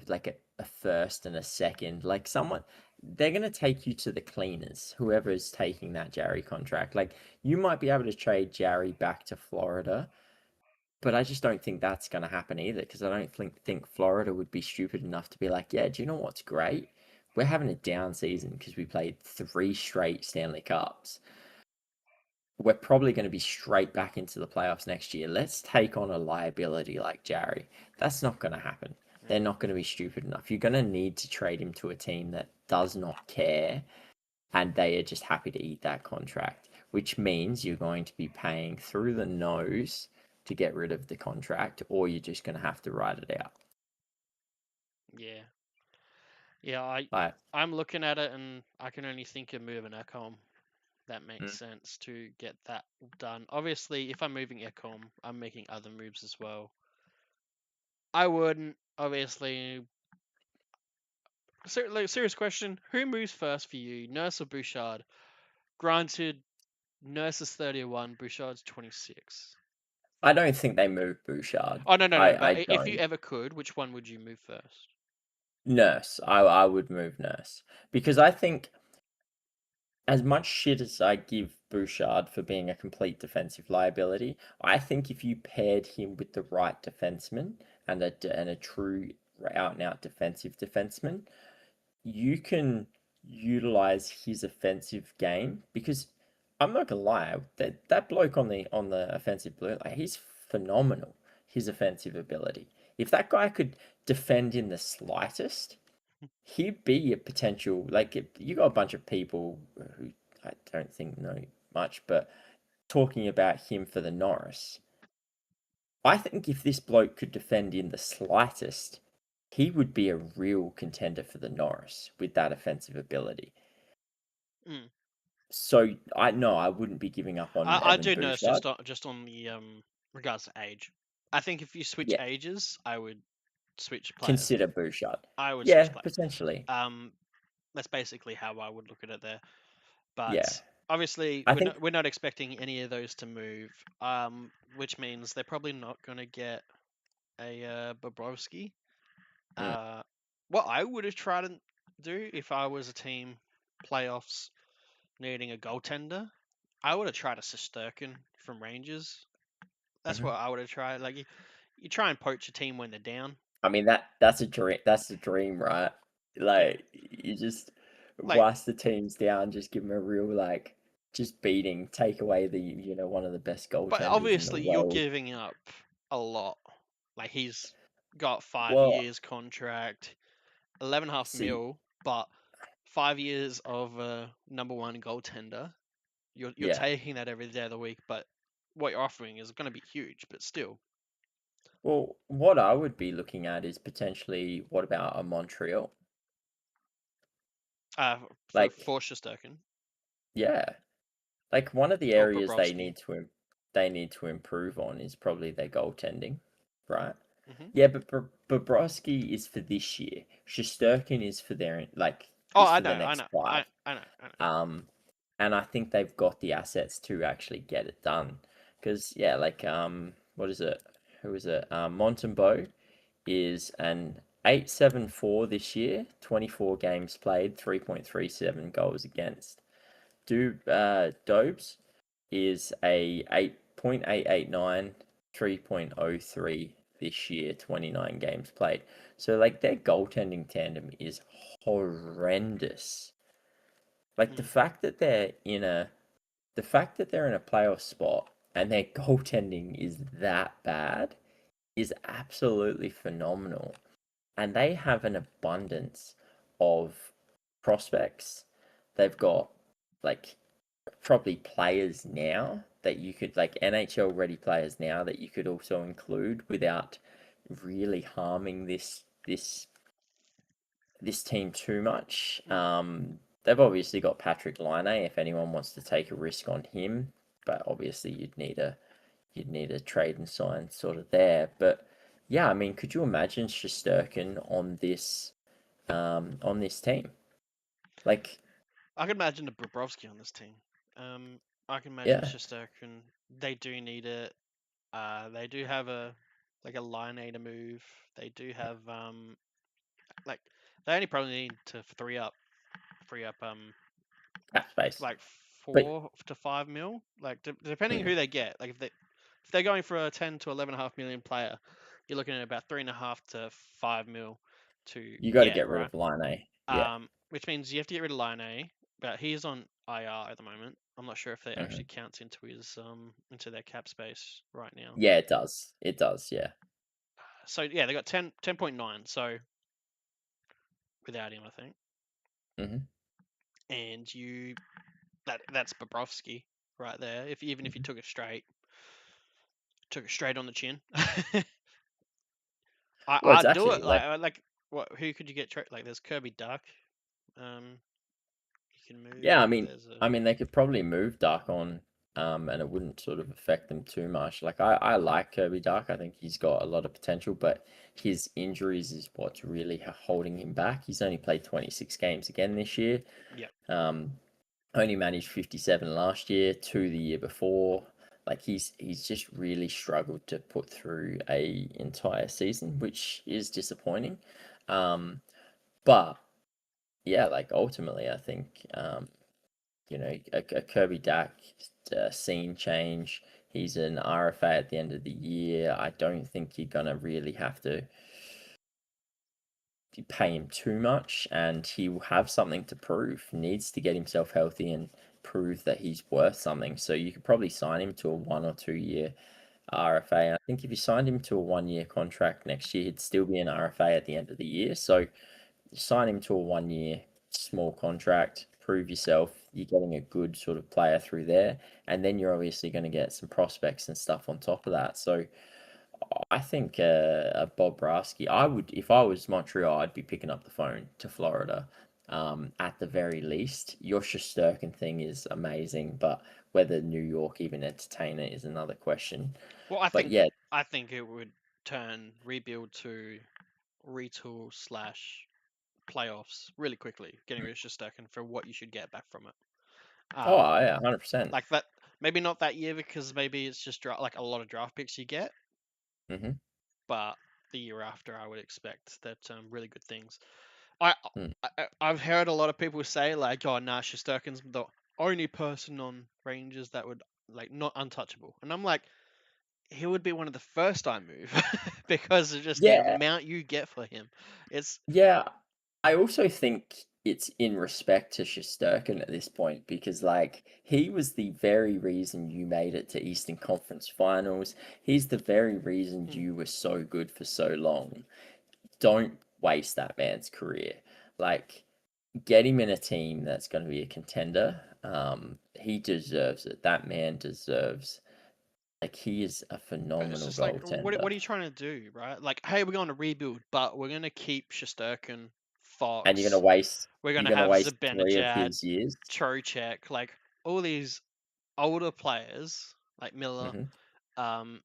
like a first and a second, like someone they're going to take you to the cleaners, whoever is taking that Jarry contract. Like you might be able to trade Jarry back to Florida, but I just don't think that's going to happen either because I don't think Florida would be stupid enough to be like, yeah, do you know what's great? We're having a down season because we played three straight Stanley Cups. We're probably going to be straight back into the playoffs next year. Let's take on a liability like Jarry. That's not going to happen. They're Mm, not going to be stupid enough. You're going to need to trade him to a team that does not care and they are just happy to eat that contract, which means you're going to be paying through the nose to get rid of the contract, or you're just going to have to ride it out. yeah, yeah. Like, I'm looking at it and I can only think of moving Ekholm. That makes mm, sense to get that done. Obviously, if I'm moving Ekholm, I'm making other moves as well. I wouldn't obviously. Serious question: who moves first for you, Nurse or Bouchard? Granted, Nurse is 31, Bouchard's 26. I don't think they move Bouchard. Oh no, no, no! I But if you don't. ever could, which one would you move first? Nurse. I would move Nurse because I think as much shit as I give Bouchard for being a complete defensive liability, I think if you paired him with the right defenseman and a true out and out defensive defenseman, you can utilize his offensive game because I'm not gonna lie, that bloke on the offensive blue, like he's phenomenal. His offensive ability. If that guy could defend in the slightest, he'd be a potential. Like you got a bunch of people who I don't think know much, but talking about him for the Norris. I think if this bloke could defend in the slightest, he would be a real contender for the Norris with that offensive ability. Mm. So I no, I wouldn't be giving up on I Evan do know it's Bouchard. just on the regards to age. I think if you switch Yeah, ages, I would switch players. consider Bouchard. I would switch Yeah, players. potentially. That's basically how I would look at it there. Yeah, But obviously, I think. we're not expecting any of those to move. Which means they're probably not going to get a Bobrovsky. Mm, Uh, what I would have tried to do if I was a team playoffs needing a goaltender, I would have tried a Sisterkin from Rangers. That's mhm. what I would have tried. Like you try and poach a team when they're down. I mean that's a dream. That's a dream, right? Yeah, Like you just like, whilst the team's down, just give them a real like just beating, take away the one of the best but goaltenders in the obviously you're world. giving up a lot. Like he's got five Well, years contract, 11.5 see, mil, but 5 years of a number one goaltender. You're yeah. taking that every day of the week, but what you're offering is going to be huge. But still, Well, what I would be looking at is potentially what about a Montreal? for Like, Shesterkin yeah, like one of the or areas Bobrovsky. they need to improve on is probably their goaltending, right? Hmm. Yeah, but Bobrovsky is for this year. Shesterkin is for their Oh, is I for know, the I next know, five. I know, I know. Um, and I think they've got the assets to actually get it done. Because yeah, like what is it? Who is it? Montembeau is an 8.74 this year, 24 games played, 3.37 goals against. Dobes is a 8.889, 3.03 this year, 29 games played. So like their goaltending tandem is horrendous. Like Mm. the fact that they're in a playoff spot and their goaltending is that bad is absolutely phenomenal. And they have an abundance of prospects. They've got like probably players now that you could like NHL ready players now that you could also include without really harming this team too much. Mm. They've obviously got Patrick Laine if anyone wants to take a risk on him, but obviously you'd need a trade and sign sort of there. But yeah, I mean, could you imagine Shesterkin on this team? Like, I can imagine a Bobrovsky on this team. Um, I can imagine yeah, Shesterkin. They do need it. They do have a line A to move. They do have like they only probably need to free up cap space. like But 4 to 5 mil. Like depending mm, who they get. Like if they're going for a 10 to 11.5 million player, you're looking at about 3.5 to 5 mil to you got to get get rid right. of Line. Yeah. Which means you have to get rid of Line A, but he's on IR at the moment. I'm not sure if that Hmm. actually counts into his into their cap space right now. Yeah, it does. It does. Yeah. So yeah, they got 10.9. So without him, I think, Hmm. and that's Bobrovsky right there. If even if you Hmm. took it straight on the chin, I Well, I'd do exactly. it. Like what? Who could you get? Like there's Kirby Duck. You can Yeah, move. There's a I mean, they could probably move Dark on, and it wouldn't sort of affect them too much. Like I like Kirby Dark. I think he's got a lot of potential, but his injuries is what's really holding him back. He's only played 26 games again this year. yeah. Um, only managed 57 last year, two the year before. Like he's just really struggled to put through a entire season, which is disappointing. Um, but yeah, like ultimately, I think a Kirby Dack scene change. He's an RFA at the end of the year. I don't think you're gonna really have to pay him too much, and he will have something to prove. He needs to get himself healthy and prove that he's worth something. So you could probably sign him to a 1 or 2 year RFA. I think if you signed him to a 1 year contract next year, he'd still be an RFA at the end of the year. So sign him to a 1 year small contract, prove yourself. You're getting a good sort of player through there, and then you're obviously going to get some prospects and stuff on top of that. So I think a Bob Rasky. I would, if I was Montreal, I'd be picking up the phone to Florida. At the very least, your Shesterkin thing is amazing, but whether New York even entertain it is another question. Well, I But think yeah, I think it would turn rebuild to retool slash playoffs really quickly, getting rid of Shostakin for what you should get back from it. oh Um, yeah, 100%. like that, maybe not that year because maybe it's just like a lot of draft picks you get, Mm-hmm. but the year after, I would expect that really good things. I, Mm. I've heard a lot of people say like, oh, nah, Shostakin's the only person on Rangers that would like not untouchable, and I'm like, he would be one of the first I move because of just the Yeah, amount you get for him. It's yeah. I also think it's in respect to Shesterkin at this point because, like, he was the very reason you made it to Eastern Conference Finals. He's the very reason mm, you were so good for so long. Don't waste that man's career. Like, get him in a team that's going to be a contender. He deserves it. That man deserves. Like, he is a but it's phenomenal just like, goaltender, what are you trying to do, right? Like, hey, we're going to rebuild, but we're going to keep Shesterkin, and you're Fox. gonna waste. We're going You're to gonna have waste 3 of Zibanejad, his years. Trocheck, like all these older players like Miller, Hmm. um,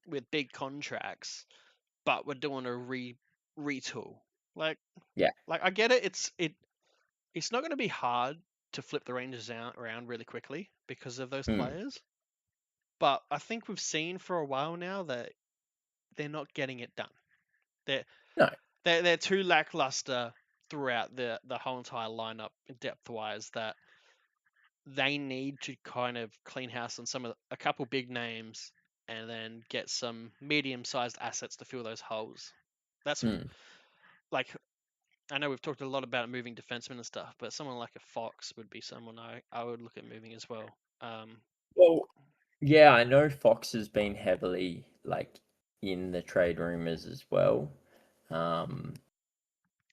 with big contracts, but we're doing a retool. Like, Yeah. like I get it. It's not going to be hard to flip the Rangers out around really quickly because of those Mm. players. But I think we've seen for a while now that they're not getting it done. They're No. they're too lackluster throughout the whole entire lineup depth wise that they need to kind of clean house on a couple big names and then get some medium sized assets to fill those holes. That's Mm. like I know we've talked a lot about moving defensemen and stuff, but someone like a Fox would be someone I would look at moving as well. Well, yeah, I know Fox has been heavily like in the trade rumors as well. Um,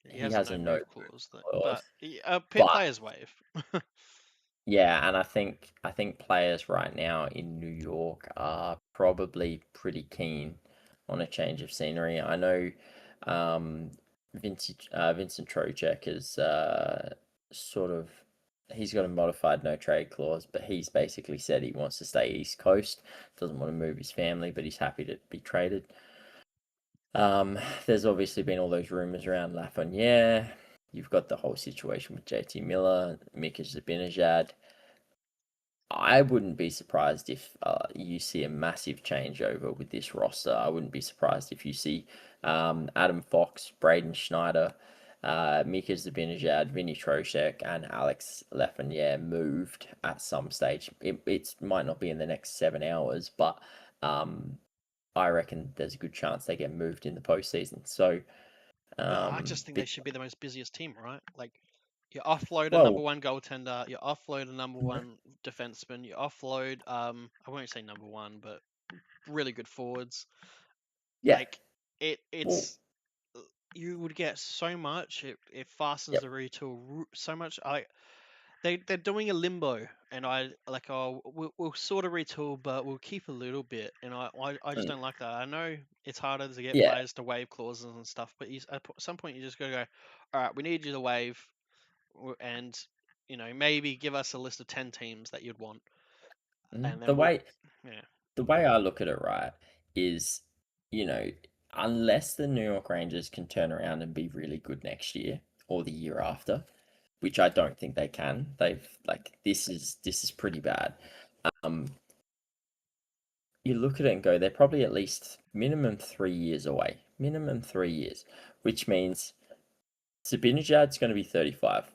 He he has a has no a no move move clause, clause, but but players waive. yeah, and I think players right now in New York are probably pretty keen on a change of scenery. I know um, Vincent Trocheck is sort of he's got a modified no trade clause, but he's basically said he wants to stay East Coast, doesn't want to move his family, but he's happy to be traded. There's obviously been all those rumors around Lafreniere. You've got the whole situation with JT Miller, Mika Zibanejad. I wouldn't be surprised if you see a massive changeover with this roster. I wouldn't be surprised if you see Adam Fox, Braden Schneider, Mika Zibanejad, Vinny Trocheck, and Alex Lafreniere moved at some stage. It might not be in the next 7 hours, but um, I reckon there's a good chance they get moved in the postseason. So, But I just think they bit, should be the most busiest team, right? Like you offload a number well, one goaltender, you offload a number one defenseman, you offload I won't say number one, but really good forwards. yeah, Like well, it's you would get so much. It fastens yep, the retool so much. They're doing a limbo, and I like we'll sort of retool, but we'll keep a little bit, and I just mm, don't like that. I know it's harder to get yeah. players to waive clauses and stuff, but at some point you just gotta go, all right, we need you to waive, and maybe give us a list of 10 teams that you'd want, Mhm. and The then we'll way yeah. the way I look at it, right, is, you know, unless the New York Rangers can turn around and be really good next year or the year after, which I don't think they can. They've like this is pretty bad. Um, you look at it and go, they're probably at least minimum 3 years away. Minimum 3 years, which means Zibanejad's going to be 35.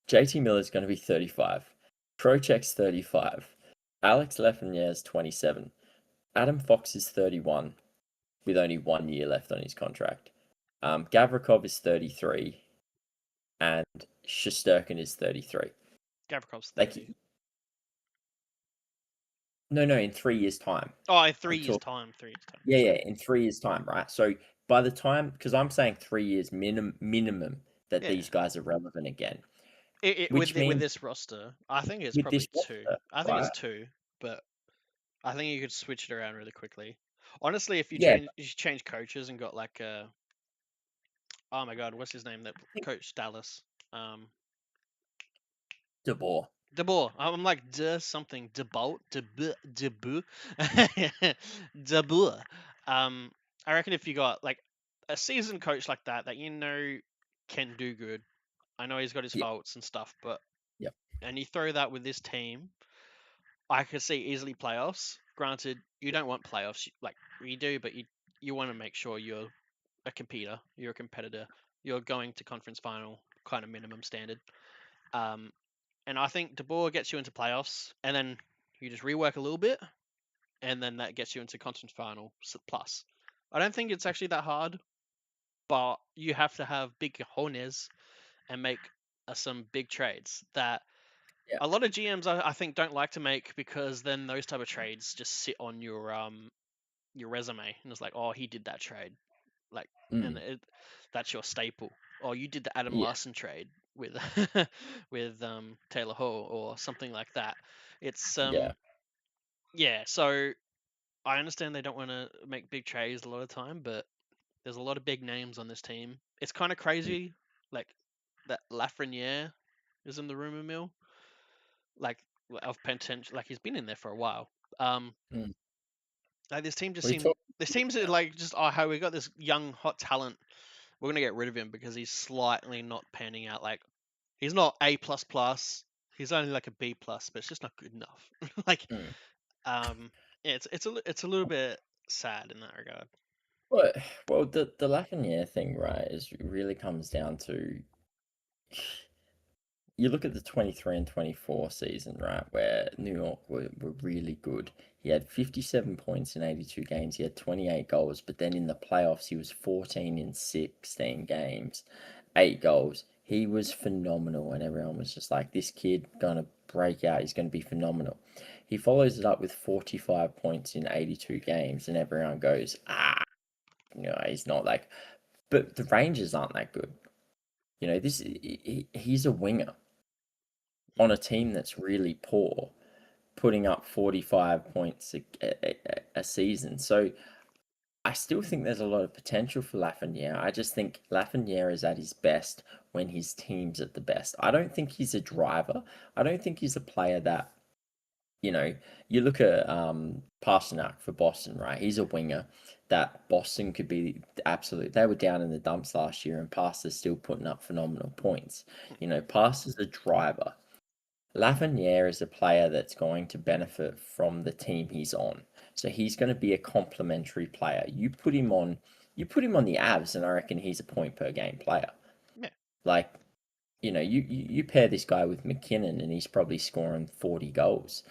JT Miller's going to be 35. Trocheck's 35. Alex Lafreniere's 27. Adam Fox is 31 with only 1 year left on his contract. Gavrikov is 33 and Shesterkin is 33. Gavrikov's Like, 30. no, no, in 3 years' time. Oh, in I'm 3 years talking, time, 3 years time. yeah, Sorry. yeah, in 3 years' time, right? So by the time, because I'm saying 3 years minimum that Yeah. these guys are relevant again, With which with means this roster, I think it's with this probably two. roster, I think it's right? two, but I think you could switch it around really quickly. Honestly, if Yeah, you change coaches and got like oh my god, what's his name that I think coached Dallas? Um, De Boer. DeBoer. I'm like something DeBolt DeBu DeBoer. Um, I reckon if you got like a seasoned coach like that that you know can do good. I know he's got his Yeah, faults and stuff, but yeah, and you throw that with this team, I could see easily playoffs. Granted, you don't want playoffs like we do, but you want to make sure you're a competitor, you're a competitor, you're going to conference final kind of minimum standard. Um, and I think De Boer gets you into playoffs, and then you just rework a little bit, and then that gets you into conference final plus. I don't think it's actually that hard, but you have to have big cojones and make some big trades that yeah. a lot of GMs I think don't like to make because then those type of trades just sit on your resume and it's like, oh, he did that trade, like, and Mm, that's your staple. Or you did the Adam yeah, Larson trade with with Taylor Hall or something like that. It's yeah, yeah. So I understand they don't want to make big trades a lot of time, but there's a lot of big names on this team. It's kind of mm, crazy, like that Lafreniere is in the rumor mill, like of potential. Like he's been in there for a while. Um, mm. like this team just We seemed. talked This seems like just oh, how we got this young hot talent. We're gonna get rid of him because he's slightly not panning out. Like he's not A plus plus. He's only like a B plus, but it's just not good enough. Like mm. yeah, it's a little bit sad in that regard. Well, well, the Lafreniere thing, right, is really comes down to you look at the 23 and 24 season, right, where New York were really good. He had 57 points in 82 games. He had 28 goals, but then in the playoffs, he was 14 in 16 games, 8 goals. He was phenomenal, and everyone was just like, this kid gonna break out. He's gonna be phenomenal. He follows it up with 45 points in 82 games, and everyone goes, he's not like. But the Rangers aren't that good. He's a winger on a team that's really poor, putting up 45 points a season. So I still think there's a lot of potential for Lafreniere. I just think Lafreniere is at his best when his team's at the best. I don't think he's a driver. I don't think he's a player that, you know, you look at Pasternak for Boston, right? He's a winger that Boston could be absolute. They were down in the dumps last year, and Paster's still putting up phenomenal points. Paster's a driver. Lafreniere is a player that's going to benefit from the team he's on. So he's going to be a complementary player. You put him on the Avs, and I reckon he's a point per game player. Yeah. Like, you pair this guy with McKinnon, and he's probably scoring 40 goals.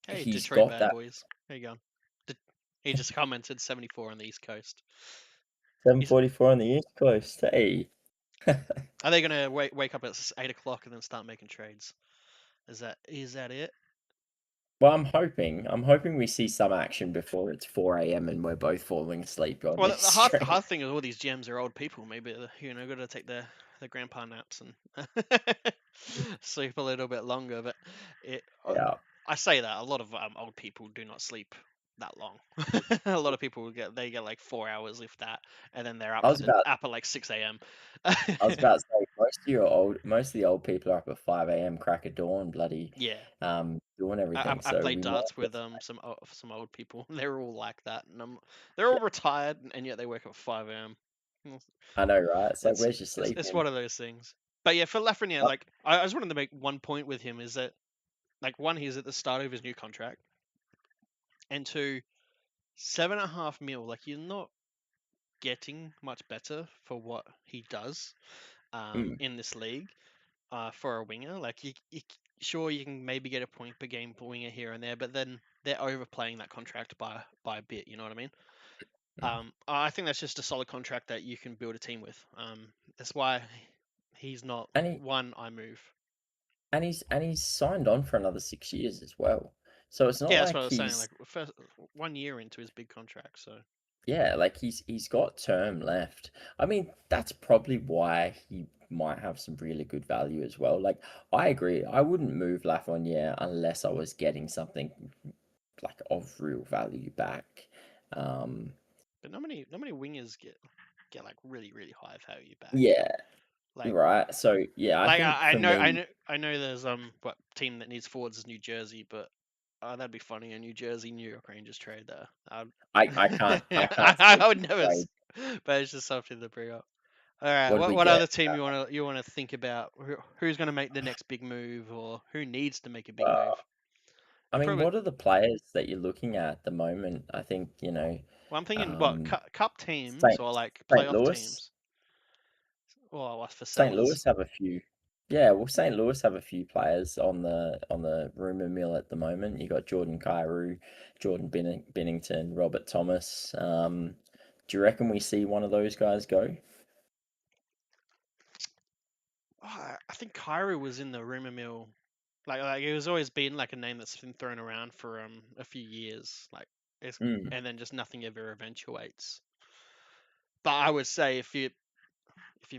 Hey, He's Detroit got bad that boys. There you go. He just commented 74 on the East Coast. He's, 744 on the East Coast. Hey. are they gonna wake up at 8 o'clock and then start making trades? Is that it? Well, I'm hoping we see some action before it's 4 a.m. and we're both falling asleep on Well, this the stream. hard thing is all these GMs are old people. Maybe got to take their grandpa naps and sleep a little bit longer. But it, Yeah. I say that a lot of old people do not sleep that long. A lot of people get like 4 hours if that, and then they're I was about up at like 6 a.m. I was about to say most of the old people are up at 5 a.m. crack of dawn, bloody Yeah, doing everything. I So played we might darts get with some old people. They're all like that, and they're all retired, and yet they wake up at 5 a.m. I know, right? It's like It's where's your sleep it's in? one of those things. But yeah, for Lafreniere, Uh, like I just wanted to make one point with him is that like one, he's at the start of his new contract, and two, 7.5 mil. Like you're not getting much better for what he does mm, in this league for a winger. Like sure you can maybe get a point per game per winger here and there, but then they're overplaying that contract by a bit. You know what I mean? mm. I think that's just a solid contract that you can build a team with. That's why he's not And he one I move. and he's signed on for another 6 years as well. So it's not Yeah, that's like what I was saying. he's Like first 1 year into his big contract, so yeah, like he's got term left. I mean, that's probably why he might have some really good value as well. Like I agree, I wouldn't move Lafreniere unless I was getting something like of real value back. But not many wingers get like really really high value back. Yeah, Like right. So yeah, I like think I for know I me, know I know there's what team that needs forwards is New Jersey, but that'd be funny, a New Jersey New York Rangers trade there. I can't see I would it, never, right? but it's just something to bring up. All right, What do we what get? other team you wanna think about? Who's gonna make the next big move, or who needs to make a big move? I You mean, probably what are the players that you're looking at the moment? I think, Well, I'm thinking what um, cup teams St. or like St. playoff Louis. teams, or for St. sellers. Louis have a few. Yeah, well, St. Louis have a few players on the rumor mill at the moment. You got Jordan Kyrou, Jordan Binnington, Robert Thomas. Do you reckon we see one of those guys go? Oh, I think Cairo was in the rumor mill. Like it was always been like a name that's been thrown around for a few years. Like it's Mm, and then just nothing ever eventuates. But I would say if you're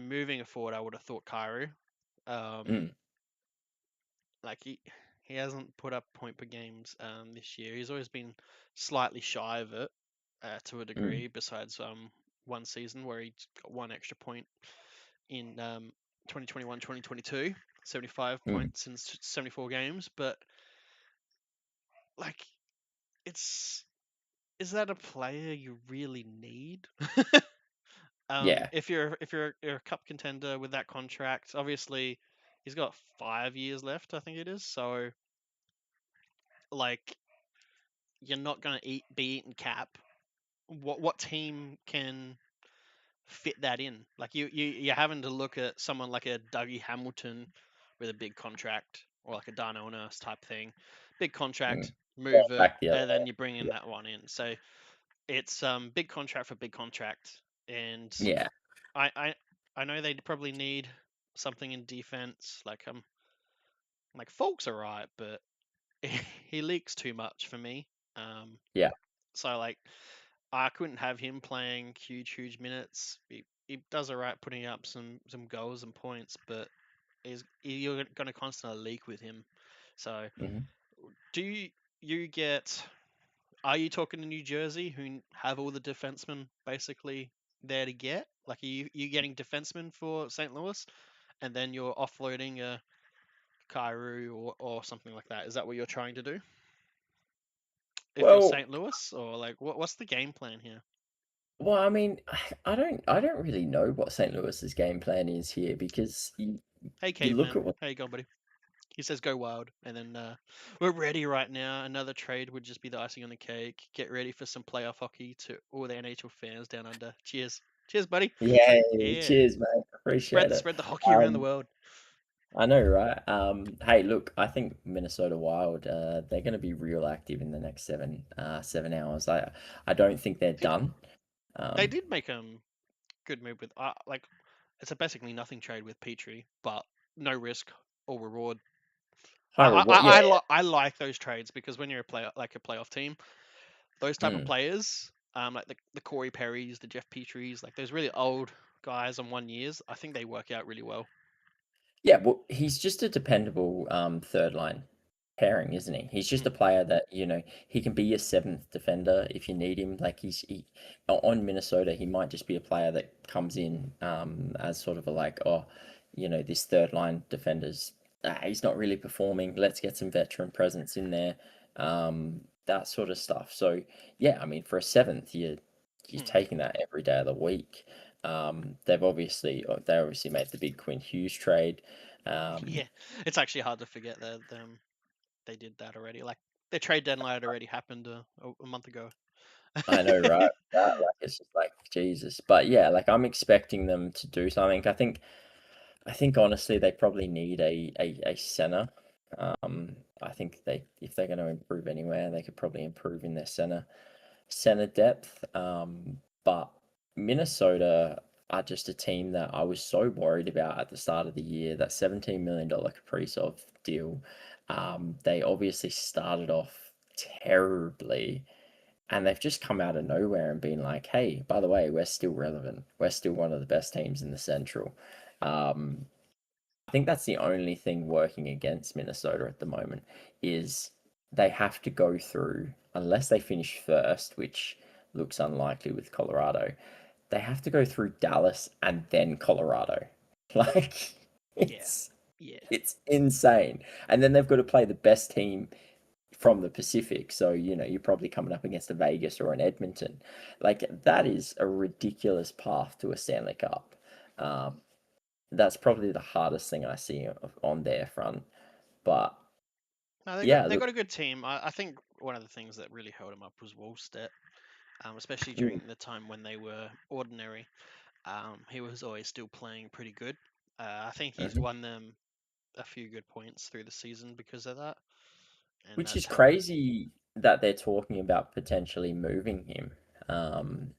moving a forward, I would have thought Cairo. Um, mm, like he hasn't put up point per games this year. He's always been slightly shy of it to a mm, degree. Besides one season where he got one extra point in 2021 2022, 75 mm. points in 74 games. But like it's is that a player you really need? Yeah. If you're a cup contender with that contract, obviously he's got 5 years left, I think it is. So like you're not gonna be eating cap. What team can fit that in? Like you're having to look at someone like a Dougie Hamilton with a big contract, or like a Darnell Nurse type thing, big Mm. contract, Going move it, back the other and then you bring in way. that one in. So it's big contract for big contract, and Yeah. I I I know they probably need something in defense. Like Falk's alright, but he leaks too much for me. Um, Yeah. so like I couldn't have him playing huge minutes. He does alright putting up some goals and points, but you're going to constantly leak with him. So Hmm. do you get? Are you talking to New Jersey, who have all the defensemen basically there to get? Like, are you getting defensemen for St. Louis, and then you're offloading a Kairu or something like that? Is that what you're trying to do? If you're Well, St. Louis, or like what's the game plan here? well, I mean, I don't really know what St. Louis's game plan is here because Hey, you look caveman, at what. how you going, buddy? He says go wild, and then we're ready right now. Another trade would just be the icing on the cake. Get ready for some playoff hockey to all the NHL fans down under. Cheers, cheers, buddy. Yay! Yeah, Cheers, mate. spread Appreciate it. spread the hockey around the Um, world. I know, right? Hey, look, I think Minnesota Wild, they're going to be real active in the next 7 hours. I don't think they're Did done. they Um, did make good move with like it's a basically nothing trade with Petrie, but no risk or reward. high reward, yeah. I like those trades because when you're a player like a playoff team, those type of Mm. players, like the Corey Perrys, the Jeff Petries, like those really old guys on 1 years, I think they work out really well. Yeah, well, he's just a dependable third line pairing, isn't he? He's just a Mm, player that, he can be your seventh defender if you need him. Like on Minnesota, he might just be a player that comes in as sort of a like, oh, this third line defender's he's not really performing. Let's get some veteran presence in there. That sort of stuff. So yeah, I mean, for a seventh, you're mm. taking that every day of the week. They obviously made the big Quinn Hughes trade. Um, Yeah, it's actually hard to forget that they did that already. Like their trade deadline had already happened a month ago. I know, right? That, like, it's just like Jesus. But yeah, like I'm expecting them to do something. I think honestly they probably need a center. I think if they're going to improve anywhere, they could probably improve in their center depth. But Minnesota are just a team that I was so worried about at the start of the year. That $17 million Kaprizov deal. They obviously started off terribly, and they've just come out of nowhere and been like, "Hey, by the way, we're still relevant. We're still one of the best teams in the Central." Um, I think that's the only thing working against Minnesota at the moment is they have to go through, unless they finish first, which looks unlikely with Colorado. They have to go through Dallas and then Colorado. Like Yeah, it's yeah. it's insane. And then they've got to play the best team from the Pacific. So, you're probably coming up against a Vegas or an Edmonton. Like that is a ridiculous path to a Stanley Cup. Um, that's probably the hardest thing I see on their front. But No, they got yeah, they look, got a good team. I think one of the things that really held them up was Wallstedt, especially mm, during the time when they were ordinary. He was always still playing pretty good. I think he's mhm. won them a few good points through the season because of that, and Which that's is helped. crazy that they're talking about potentially moving him.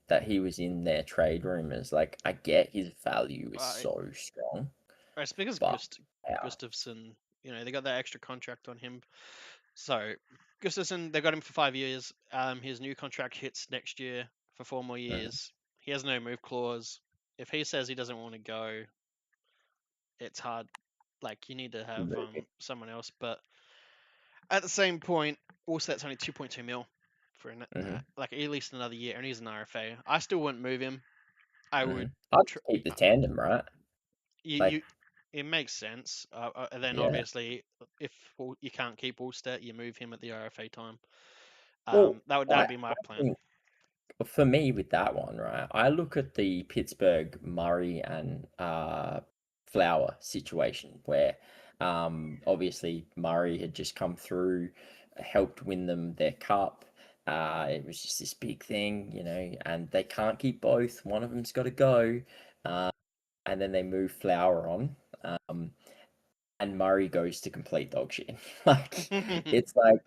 That he was in their trade rumors. Like, I get his value is Uh, so strong, it's because but wow. Gustafsson, they got that extra contract on him. So Gustafsson, they got him for 5 years. His new contract hits next year for 4 more Mhm. years. He has no move clause. If he says he doesn't want to go, it's hard. Like you need to have Moving. someone else. But at the same point, also that's only 2.2 mil for Hmm. like at least another year, and he's an RFA. I still wouldn't move him. I Hmm. would. I'd Tr- just keep the uh, tandem, right? you Like, it makes sense. And then yeah. obviously, if you can't keep Allstat, you move him at the RFA time. Well, That would be my I plan. think for me with that one, right, I look at the Pittsburgh Murray and Flower situation where obviously Murray had just come through, helped win them their cup. It was just this big thing, and they can't keep both. One of them's got to go. Uh, and then they move Flower on. Um, and Murray goes to complete dog shit. Like it's like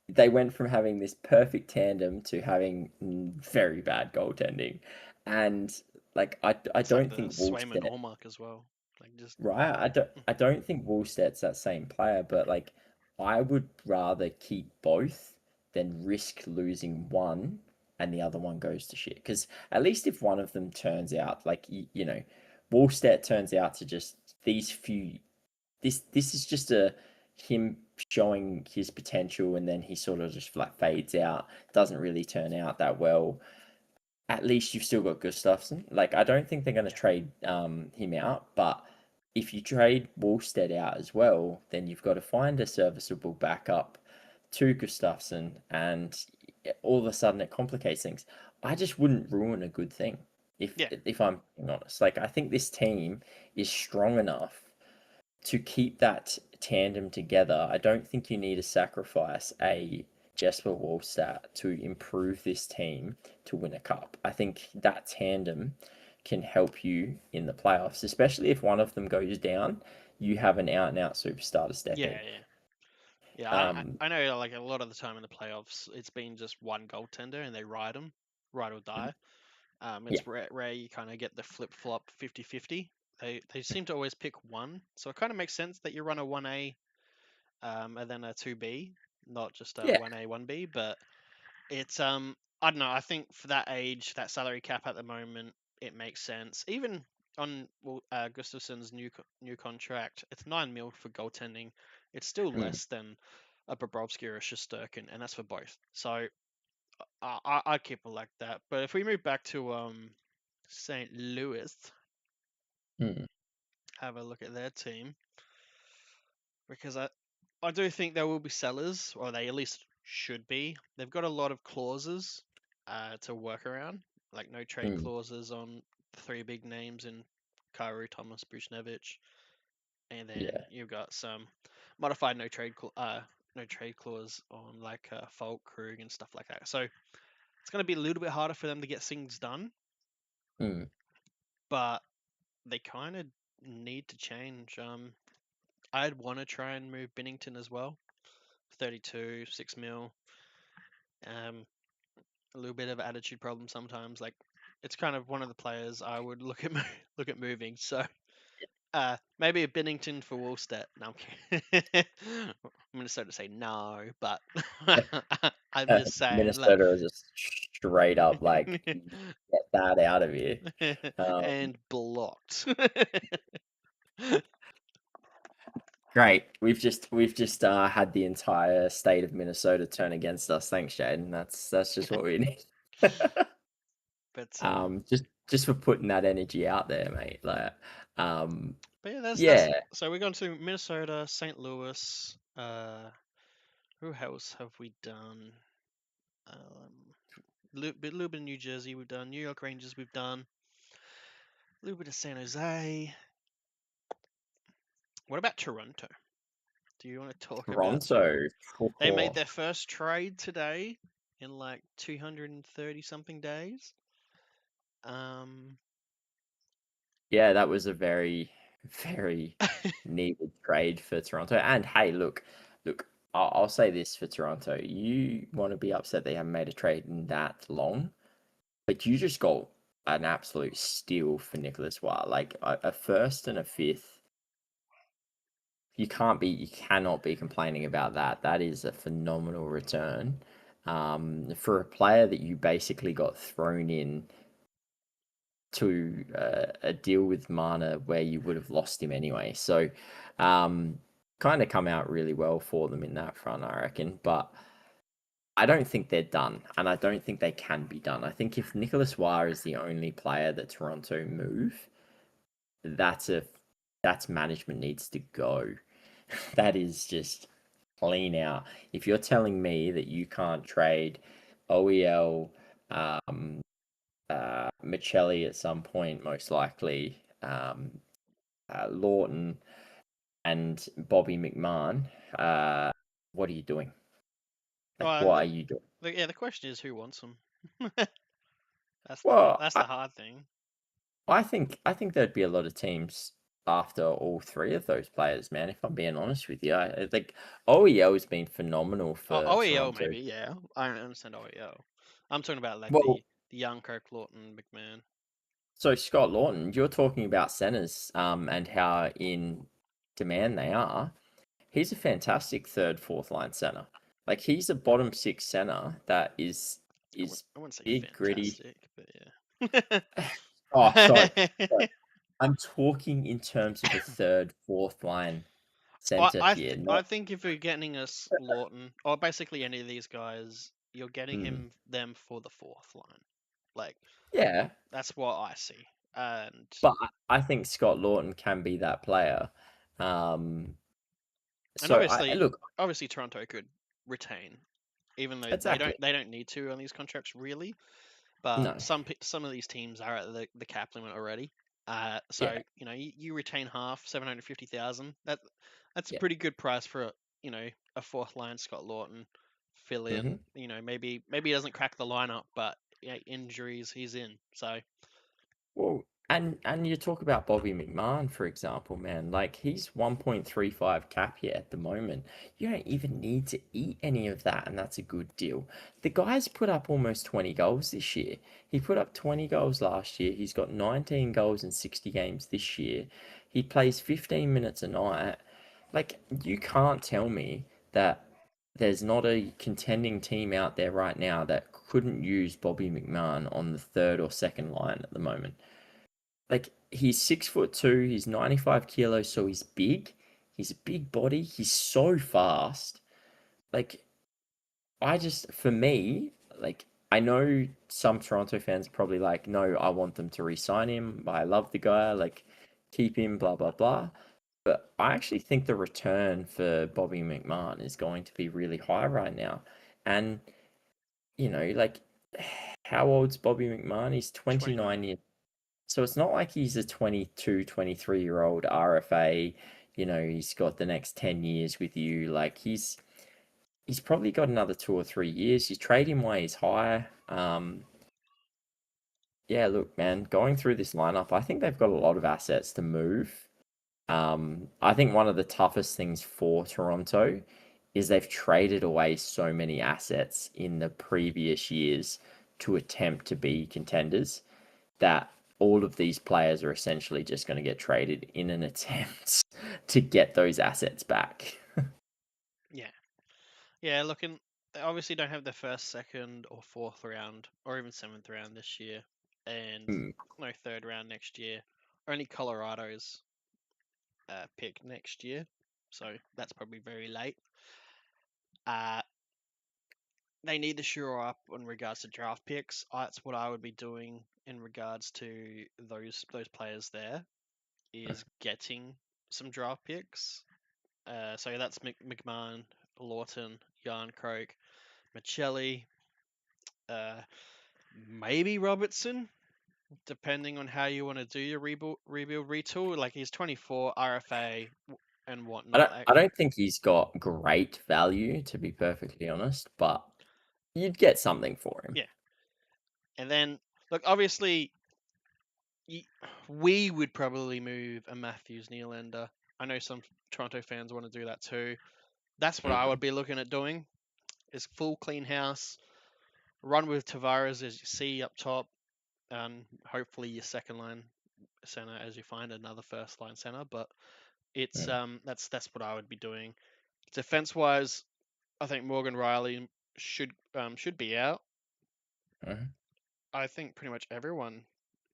they went from having this perfect tandem to having very bad goaltending, and like I It's like don't the think Swayman Wallstedt, hallmark as well. Like just right? I don't think Wallstedt's that same player, but like I would rather keep both than risk losing one and the other one goes to shit. Because at least if one of them turns out like Wallstedt turns out to just these few this is just a him showing his potential and then he sort of just like fades out, doesn't really turn out that well. At least you've still got Gustafsson. Like I don't think they're going to yeah, trade him out, but if you trade Wallstead out as well, then you've got to find a serviceable backup to Gustafsson, and all of a sudden it complicates things. I just wouldn't ruin a good thing yeah, if I'm being honest. Like I think this team is strong enough to keep that tandem together. I don't think you need to sacrifice a Jesper Wallstat to improve this team to win a cup. I think that tandem can help you in the playoffs, especially if one of them goes down. You have an out and out superstar to step yeah, in. yeah. Yeah, Um, I know. Like a lot of the time in the playoffs, it's been just one goaltender, and they ride them, ride or die. yeah, It's rare you kind of get the flip flop 50-50. They seem to always pick one, so it kind of makes sense that you run a 1A, and then a 2B, not just a yeah, 1A 1B. But it's I don't know. I think for that age, that salary cap at the moment, it makes sense. Even on Gustafsson's new contract, it's 9 mil for goaltending. It's still mm, less than a Bobrovsky or a Shesterkin, and that's for both. So I'd keep it like that. But if we move back to St. Louis, mm, have a look at their team, because I do think there will be sellers, or they at least should be. They've got a lot of clauses to work around, like no trade mm, clauses on three big names in Kyrou, Thomas, Buchnevich, and then yeah, you've got some modified no trade clause on like Falk, Krug, and stuff like that. So it's going to be a little bit harder for them to get things done, mm, but they kind of need to change. I'd want to try and move Bennington as well. 32, 6 mil. Um, a little bit of attitude problem sometimes. Like it's kind of one of the players I would look at look at moving. So maybe a Bennington for Wallstat. No, I'm kidding. I'm gonna start to say no, but I'm just saying like Minnesota is just straight up like get that out of here. Um, and blocked. Great. We've just had the entire state of Minnesota turn against us. Thanks, Jaden. That's just what we need. But just for putting that energy out there, mate. Like, um, but yeah, that's yeah, so we're going to Minnesota, St. Louis. Who else have we done? Little bit of New Jersey we've done. New York Rangers we've done. A little bit of San Jose. What about Toronto? Do you want to talk about Toronto. They made their first trade today in like 230 something days. Um, Yeah, that was a very, very needed trade for Toronto. And hey, look, I'll say this for Toronto. You want to be upset they haven't made a trade in that long, but you just got an absolute steal for Nicholas Wild, like a first and a fifth. You cannot be complaining about that. That is a phenomenal return for a player that you basically got thrown in to a deal with Mana where you would have lost him anyway. So, kind of come out really well for them in that front, I reckon. But I don't think they're done, and I don't think they can be done. I think if Nicholas Wire is the only player that Toronto move, that's a that's management needs to go. That is just clean out. If you're telling me that you can't trade OEL, Michelli at some point, most likely, Lawton, and Bobby McMahon, what are you doing? Like, well, what are you doing? yeah, the question is who wants them. Well, That's the hard thing. I think there'd be a lot of teams after all three of those players, man. If I'm being honest with you, I think OEL has been phenomenal Oh, for OEO Toronto. maybe, yeah. I understand OEO. I'm talking about like Well, the young Kirk Lawton McMahon. so Scott Lawton, you're talking about centers, and how in demand they are. He's a fantastic third, fourth line center. Like he's a bottom six center that is I wouldn't say big, gritty. fantastic, but Oh, sorry. yeah. Sorry. I'm talking in terms of a third, fourth line I center I, here. th- I Not think if you're getting us Lawton or basically any of these guys, you're getting mm, them for the fourth line. Like yeah, that's what I see. And but I think Scott Lawton can be that player. Um, and so I look obviously Toronto could retain, even though exactly. they don't need to on these contracts really. But No, some of these teams are at the cap limit already. yeah, So you retain half 750,000. That's a yeah. pretty good price for a fourth line Scott Lawton fill hmm in. Maybe he doesn't crack the lineup, but yeah, injuries he's in. So Well, and you talk about Bobby McMahon, for example, man. Like he's 1.35 cap here at the moment. You don't even need to eat any of that, and that's a good deal. The guy's put up almost 20 goals this year. He put up 20 goals last year. He's got 19 goals in 60 games this year. He plays 15 minutes a night. Like you can't tell me that there's not a contending team out there right now that couldn't use Bobby McMahon on the third or second line at the moment. Like he's 6'2", he's 95 kilos, so he's big. He's a big body. He's so fast. Like for me, like I know some Toronto fans are probably like, no, I want them to re-sign him. I love the guy. Like keep him, blah blah blah. But I actually think the return for Bobby McMahon is going to be really high right now. And like how old's Bobby McMahon? He's 29 29. years. So it's not like he's a 22, 23-year-old RFA. He's got the next 10 years with you. Like he's probably got another 2 or 3 years. You trade him while he's high. Yeah, look, man, going through this lineup, I think they've got a lot of assets to move. I think one of the toughest things for Toronto is they've traded away so many assets in the previous years to attempt to be contenders that all of these players are essentially just going to get traded in an attempt to get those assets back. Yeah. Yeah, looking they obviously don't have the first, second, or fourth round, or even seventh round this year, and Hmm. no third round next year. Only Colorado's pick next year, so that's probably very late. Uh, they need to shore up in regards to draft picks. That's what I would be doing in regards to those players. There is getting some draft picks. So that's McMahon, Lawton, Jan Croak, Michelli, uh, maybe Robertson, depending on how you want to do your rebuild retool. Like he's 24 RFA and whatnot. I don't think he's got great value, to be perfectly honest, but you'd get something for him. Yeah, and then look, obviously, we would probably move a Matthews Nylander. I know some Toronto fans want to do that too. That's what I would be looking at doing. Is full clean house, run with Tavares as you see up top, and hopefully your second line center as you find another first line center. But it's that's what I would be doing. Defense wise, I think Morgan Riley should be out. I think pretty much everyone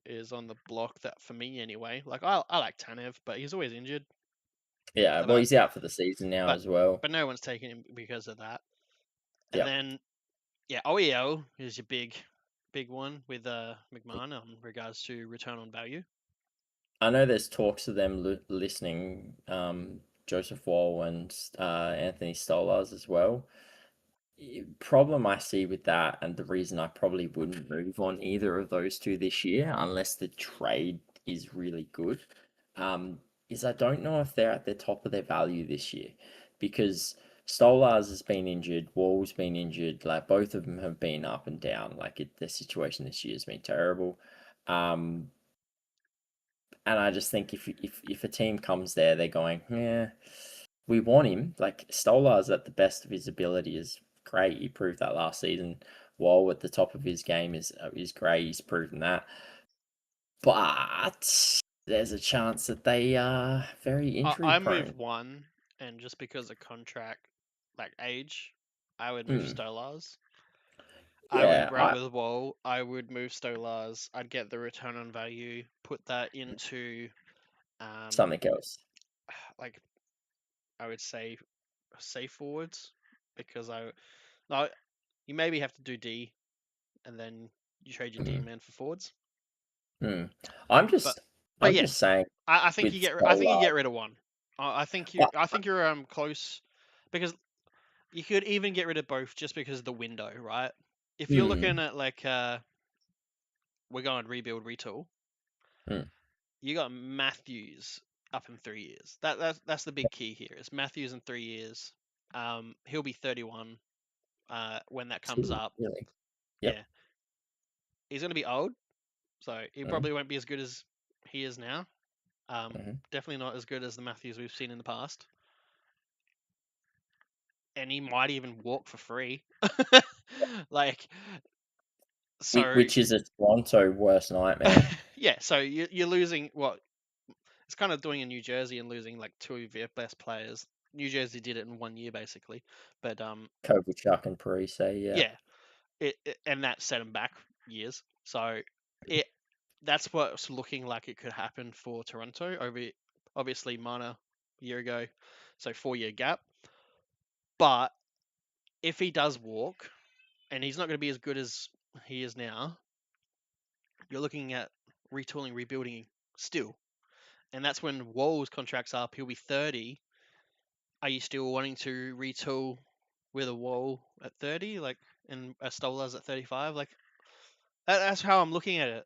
is on the block that for me anyway. Like I like Tanev, but he's always injured. Yeah, But well, he's out for the season now but as well. but no one's taking him because of that. And Yep. then yeah, OEL is your big one with McMahon in regards to return on value. I know there's talks of them listening Joseph Wall and Anthony Stolarz as well. Problem I see with that, and the reason I probably wouldn't move on either of those two this year, unless the trade is really good, is I don't know if they're at the top of their value this year, because Stolarz has been injured, Wall's been injured, like both of them have been up and down. Like their situation this year has been terrible. And I just think if a team comes there, they're going, yeah, we want him. Like Stolarz at the best of his ability is great. He proved that last season. While at the top of his game is great. He's proven that. But there's a chance that they are very injury I move prone. one, and just because of contract, like age, I would move Hmm. Stolarz. I would Yeah, run with Wall. I would move Stolarz. I'd get the return on value, put that into something else. like I would say safe forwards because no, you maybe have to do D and then you trade your D Hmm. man for forwards. Hmm. I'm But just but I'm yeah, just saying I think with you get I think you Stolarz. get rid of one. I, I think you're close because you could even get rid of both just because of the window, right? If you're looking hmm. at like we're going rebuild retool, Hmm. you got Matthews up in 3 years. That's the big key here. Is Matthews in 3 years? He'll be 31 when that comes up. Really. Yep. Yeah, he's gonna be old, so he Hmm. probably won't be as good as he is now. Hmm. Definitely not as good as the Matthews we've seen in the past. And he might even walk for free. Like so, Which is a Toronto worst nightmare. yeah. So you're losing what it's kind of doing in New Jersey and losing like two of your best players. New Jersey did it in 1 year basically, but Kovalchuk and Parise, yeah. yeah, and that set him back years. So it that's what's looking like it could happen for Toronto over obviously Mana a year ago, so 4 year gap. But if he does walk, and he's not going to be as good as he is now, you're looking at retooling, rebuilding still, and that's when Wall's contract's up. He'll be 30. Are you still wanting to retool with a Wall at 30, like and a Stolarz at 35? Like that's how I'm looking at it.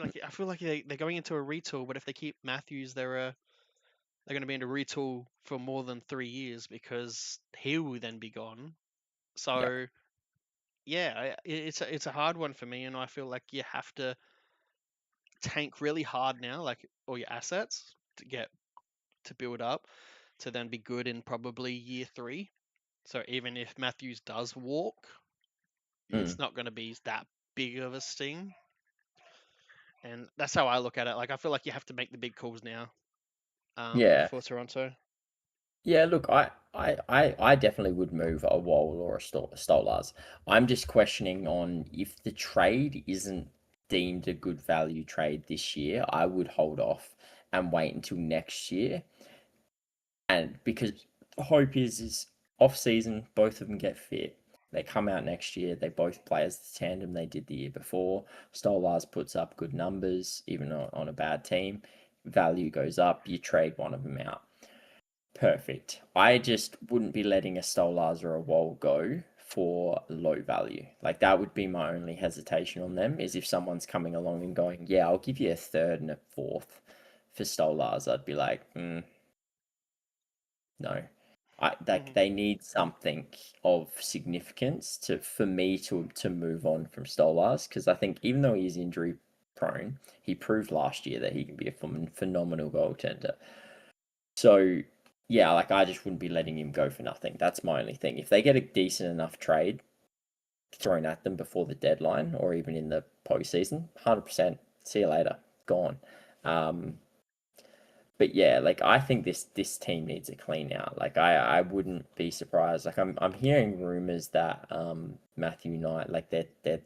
Like I feel like they're going into a retool, but if they keep Matthews, they're going to be in a retool for more than 3 years because he will then be gone. Yep. So yeah, it's a hard one for me, and I feel like you have to tank really hard now, like all your assets to get to build up to then be good in probably year three. So even if Matthews does walk, Mm. it's not going to be that big of a sting. And that's how I look at it. Like I feel like you have to make the big calls now Yeah. for Toronto. Yeah, look, I definitely would move a Wall or a Stolarz. I'm just questioning on if the trade isn't deemed a good value trade this year, I would hold off and wait until next year. And because the hope is off season, both of them get fit. They come out next year. They both play as the tandem they did the year before. Stolars puts up good numbers, even on a bad team. Value goes up. You trade one of them out. Perfect. I just wouldn't be letting a Stolars or a Wall go for low value. Like that would be my only hesitation on them is if someone's coming along and going, yeah, I'll give you a third and a fourth for Stolars. I'd be like, no. Hmm. They need something of significance for me to move on from Stolars because I think even though he is injury prone, he proved last year that he can be a phenomenal goaltender. So yeah, like I just wouldn't be letting him go for nothing. That's my only thing. If they get a decent enough trade thrown at them before the deadline or even in the postseason, 100%. See you later, gone. Um, but yeah, like I think this team needs a clean out. Like I wouldn't be surprised. Like I'm hearing rumors that Matthew Knight, like they're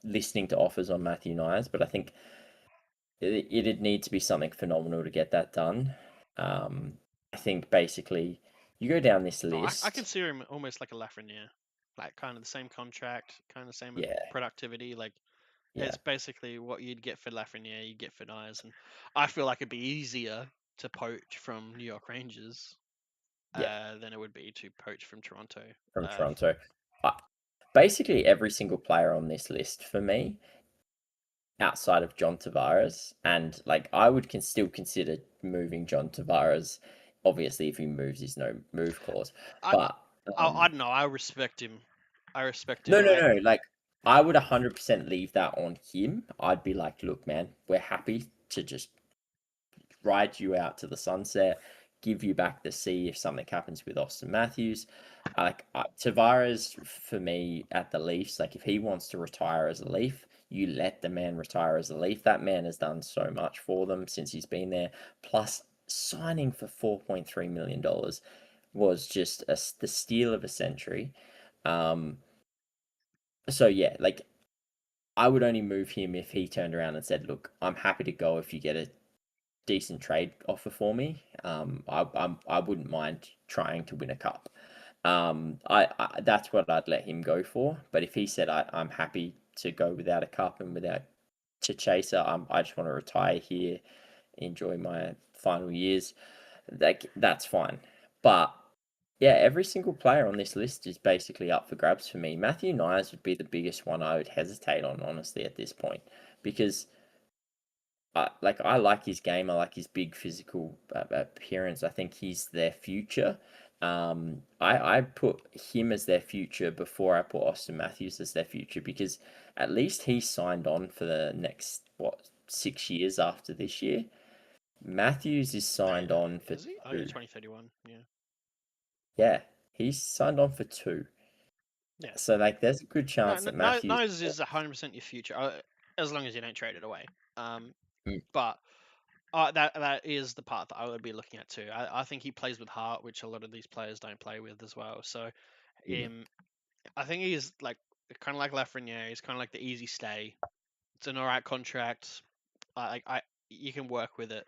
listening to offers on Matthew Knight, but I think it'd need to be something phenomenal to get that done. I think basically you go down this No, I list. consider him almost like a Lafreniere, like kind of the same contract, kind of the same Yeah, productivity. Like yeah, it's basically what you'd get for Lafreniere, you get for Nyes, and I feel like it'd be easier to poach from New York Rangers yeah, than it would be to poach from Toronto. from Toronto. Uh, Basically, every single player on this list for me, outside of John Tavares, and like I would still consider moving John Tavares. Obviously, if he moves, there's no move clause. I, But I don't know. I respect him. I respect no, him. no, no. Like I would 100% leave that on him. I'd be like, look, man, we're happy to just ride you out to the sunset, give you back the sea if something happens with Austin Matthews. Tavares, for me, at the Leafs, like if he wants to retire as a Leaf, you let the man retire as a Leaf. That man has done so much for them since he's been there. Plus, signing for $4.3 million was just the steal of a century. Um, so yeah, like I would only move him if he turned around and said, "Look, I'm happy to go if you get a decent trade offer for me. I wouldn't mind trying to win a cup. I that's what I'd let him go for. But if he said I'm happy to go without a cup and without to chaser, I just want to retire here, enjoy my final years. That's fine. But yeah, every single player on this list is basically up for grabs for me. Matthew Nyes would be the biggest one I would hesitate on, honestly, at this point, because I like his game. I like his big physical appearance. I think he's their future. I put him as their future before I put Austin Matthews as their future because at least he's signed on for the next 6 years after this year. Matthews is signed on for Is he? Oh yeah, two. 2031. Yeah. Yeah, he's signed on for two. Yeah. So like, there's a good No, chance no, that Matthews. Nose is 100% your future, as long as you don't trade it away. Um, Mm, but that is the part that I would be looking at too. I think he plays with heart, which a lot of these players don't play with as well. So, mm, I think he's like kind of like Lafreniere. He's kind of like the easy stay. It's an alright contract. I you can work with it.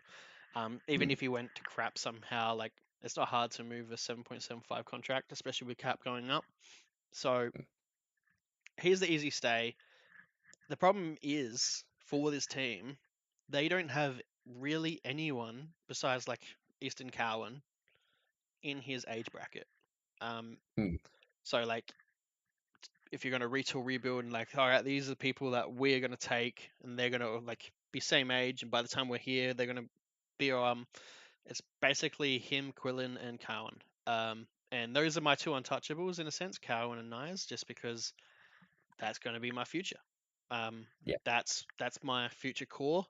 Even mm, if he went to crap somehow, like it's not hard to move a 7.75 contract, especially with cap going up. So mm, here's the easy stay. The problem is for this team, they don't have really anyone besides like Easton Cowan in his age bracket. Um, mm, so like if you're gonna retool, rebuild, and like, all right, these are the people that we're gonna take, and they're gonna like be same age, and by the time we're here, they're gonna be it's basically him, Quillen, and Cowan. And those are my two untouchables in a sense, Cowan and Nyes, just because that's going to be my future. Um, yeah, that's my future core,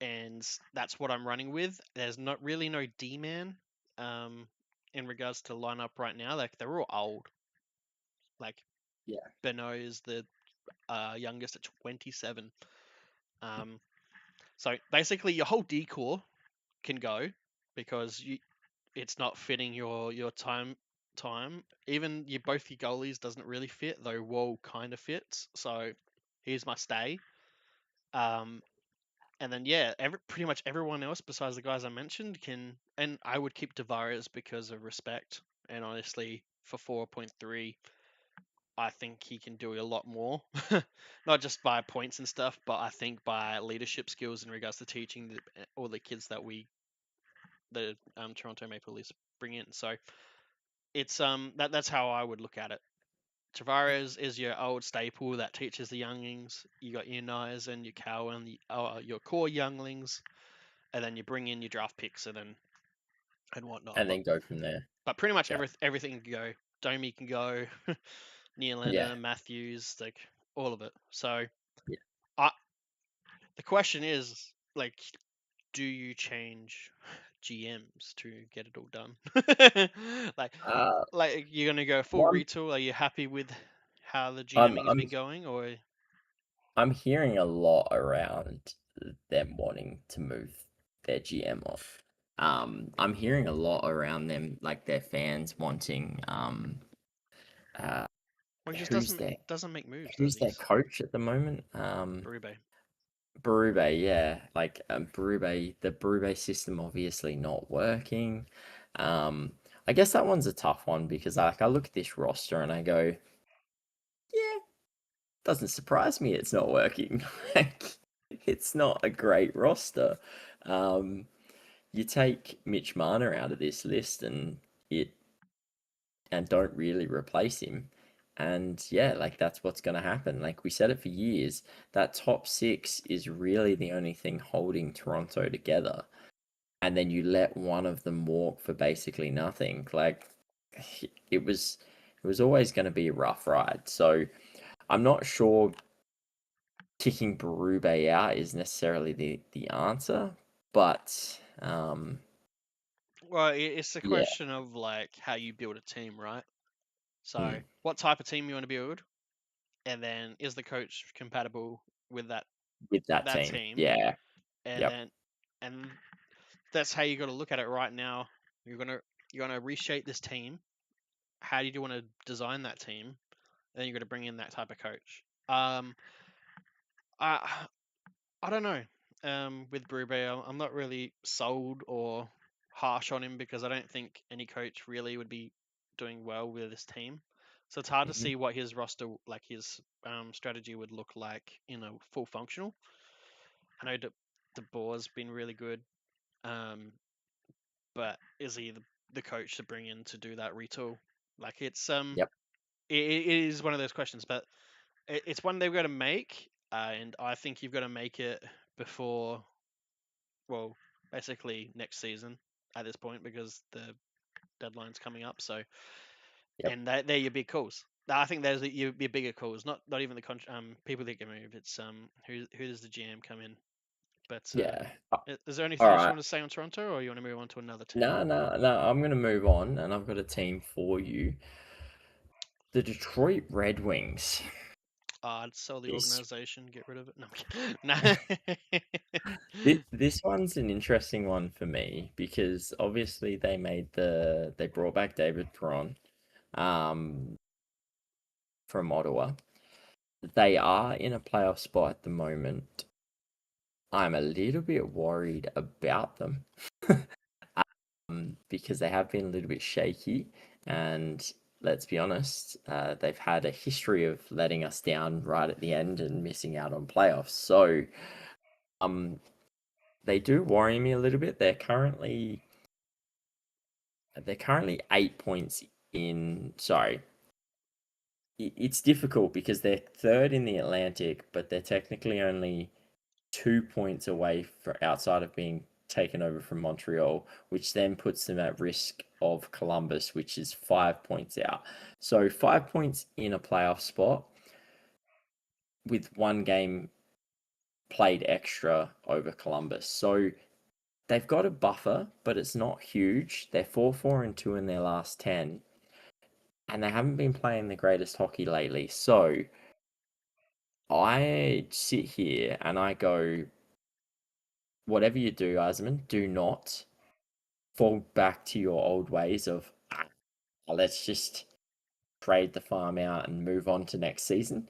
and that's what I'm running with. There's not really no D man in regards to lineup right now. Like they're all old. Like yeah, Beno is the youngest at 27. Um, so basically, your whole D core can go because it's not fitting your time. Even your both your goalies doesn't really fit, though Wall kind of fits. So here's my stay. Um, and then yeah, pretty much everyone else besides the guys I mentioned can, and I would keep Tavares because of respect, and honestly for 4.3, I think he can do a lot more, not just by points and stuff, but I think by leadership skills in regards to teaching all the kids that the Toronto Maple Leafs bring in. So it's that's how I would look at it. Tavares is your old staple that teaches the younglings. You got your Nyes and your Cow and your core younglings, and then you bring in your draft picks and whatnot. and then go from there. But pretty much Yeah, everything can go. Domi can go, yeah, Nylander, Matthews, like all of it. So yeah. I, the question is like, do you change GMs to get it all done? like, Uh, like you're gonna go full one, retool? Are you happy with how the I'm GMing has I'm been going, or I'm hearing a lot around them wanting to move their GM off. I'm hearing a lot around them, like their fans wanting uh well, he just who's their doesn't make moves, does who's he? their coach at the moment? Berube. Berube, yeah, like Berube, the Berube system obviously not working. Um, I guess that one's a tough one because like I look at this roster and I go, yeah, doesn't surprise me it's not working. Like it's not a great roster. Um, you take Mitch Marner out of this list it and don't really replace him. And yeah, like that's what's going to happen. Like we said it for years, that top six is really the only thing holding Toronto together. And then you let one of them walk for basically nothing. Like it was it was always going to be a rough ride. So I'm not sure kicking Berube out is necessarily the answer, but Well, it's a yeah, question of like how you build a team, right? So, mm, what type of team you want to build, and then is the coach compatible with with that that team, team, yeah, and yep, then and that's how you got to look at it right now. You're gonna reshape this team. How do you want to design that team? And then you're gonna bring in that type of coach. I I don't know. With Brube, I'm not really sold or harsh on him because I don't think any coach really would be doing well with this team. So it's hard to hmm see what his roster, like his strategy, would look like in a full functional. I know the Boar's been really good, um, but is he the coach to bring in to do that retool? Like yep, it is one of those questions, but it's one they've got to make, and I think you've got to make it before, well, basically next season at this point because the deadline's coming up. So, yep, and they're your big calls. I think there's your bigger calls, not even the people that get moved. It's who does the GM come in? But yeah. is there All anything else you right. want to say on Toronto, or you want to move on to another team? No, no, no. I'm gonna move on, and I've got a team for you. The Detroit Red Wings. I'd sell the This organization, get rid of it. No, I'm kidding. this one's an interesting one for me because obviously they brought back David Perron, um, from Ottawa. They are in a playoff spot at the moment. I'm a little bit worried about them. Because they have been a little bit shaky. And let's be honest, they've had a history of letting us down right at the end and missing out on playoffs. So um, they do worry me a little bit. They're currently 8 points in. Sorry, it's difficult because they're third in the Atlantic, but they're technically only 2 points away for outside of being taken over from Montreal, which then puts them at risk of Columbus, which is 5 points out. So 5 points in a playoff spot with one game played extra over Columbus. So they've got a buffer, but it's not huge. They're 4-4-2 in their last 10, and they haven't been playing the greatest hockey lately. So I sit here and I go, whatever you do, Eisman, do not fall back to your old ways of let's just trade the farm out and move on to next season.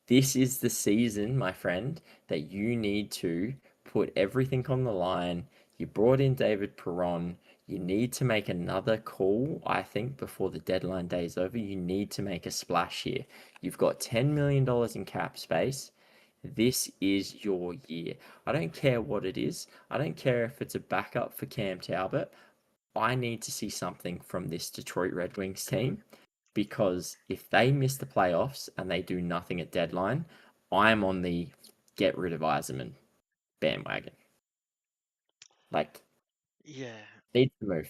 This is the season, my friend, that you need to put everything on the line. You brought in David Perron. You need to make another call, I think, before the deadline day is over. You need to make a splash here. You've got $10 million in cap space. This is your year. I don't care what it is. I don't care if it's a backup for Cam Talbot. I need to see something from this Detroit Red Wings team because if they miss the playoffs and they do nothing at deadline, I'm on the get rid of Eiserman bandwagon. Like, Yeah, needs to move.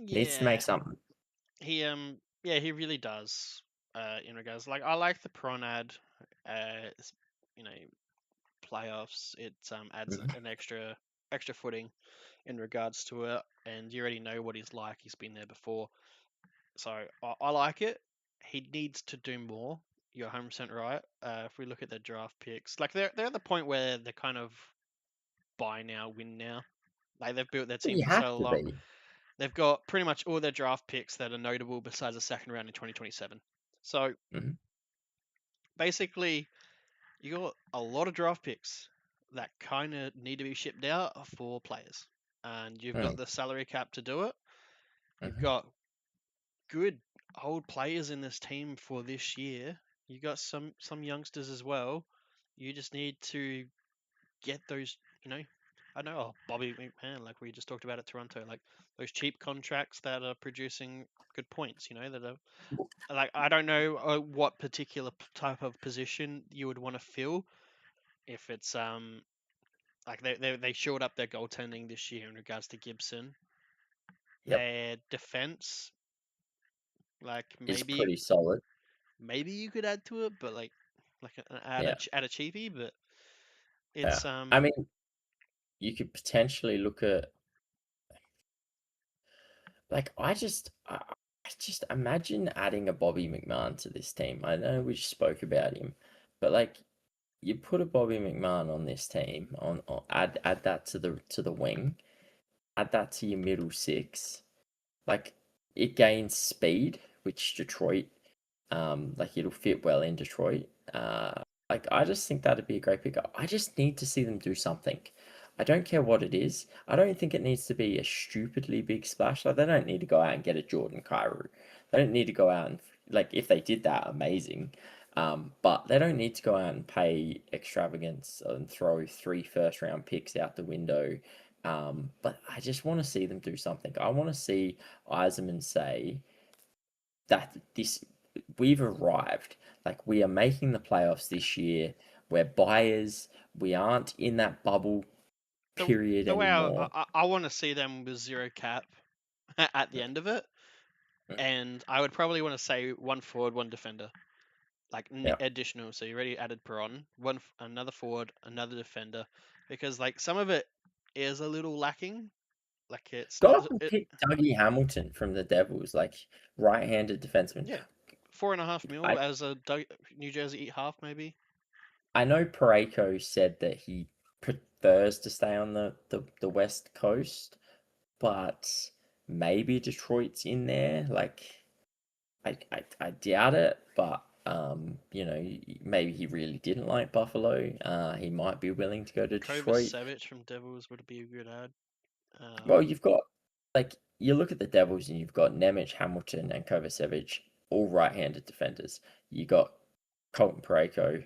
Needs to make yeah. something. Yeah, he really does. In regards, like I like the Pronad, you know, playoffs. It adds Mhm. an extra footing in regards to it, and you already know what he's like. He's been there before, so I like it. He needs to do more. You're 100% right. If we look at their draft picks, like they're at the point where they're kind of buy now, win now. Like they've built their But team you for have so to long. be. They've got pretty much all their draft picks that are notable besides the second round in 2027. So Mhm. basically, you got a lot of draft picks that kind of need to be shipped out for players, and you've got Mm. the salary cap to do it. You've Mhm. got good old players in this team for this year. You got some youngsters as well. You just need to get those, I know, Bobby McMahon, like we just talked about at Toronto, like those cheap contracts that are producing good points, that are like, I don't know what particular type of position you would want to fill. If it's like they shored up their goaltending this year in regards to Gibson, Yep. their defense, like It's maybe pretty solid. you could add to it, but like Yeah. add a cheapie, but Yeah. it's I mean, you could potentially look at like I just imagine adding a Bobby McMahon to this team. I know we just spoke about him, but like you put a Bobby McMahon on this team, on add that to the wing, add that to your middle six. Like it gains speed, which Detroit, like it'll fit well in Detroit. Like I just think that'd be a great pickup. I just need to see them do something. I don't care what it is. I don't think it needs to be a stupidly big splash. Like they don't need to go out and get a Jordan Kyrou. They don't need to go out and like if they did that, amazing. But they don't need to go out and pay extravagance and throw 3 first round picks out the window. But I just want to see them do something. I want to see Eiserman say that this we've arrived. Like we are making the playoffs this year. We're buyers. We aren't in that bubble the period the way anymore. I want to see them with zero cap at the end of it, Mm. and I would probably want to say one forward, one defender, like Yeah. additional. So you already added Peron, another forward, another defender, because like some of it is a little lacking. Like it's Go not up and it. pick Dougie Hamilton from the Devils, like right-handed defenseman. Yeah, 4.5 mil I as a New Jersey half maybe. I know Pareko said that he prefers to stay on the West Coast, but maybe Detroit's in there. Like I doubt it, but maybe he really didn't like Buffalo. He might be willing to go to Detroit. Kovacevic from Devils would be a good ad. Well, you've got like you look at the Devils and you've got Nemec, Hamilton, and Kovacevic, all right-handed defenders. You got Colton Pareko,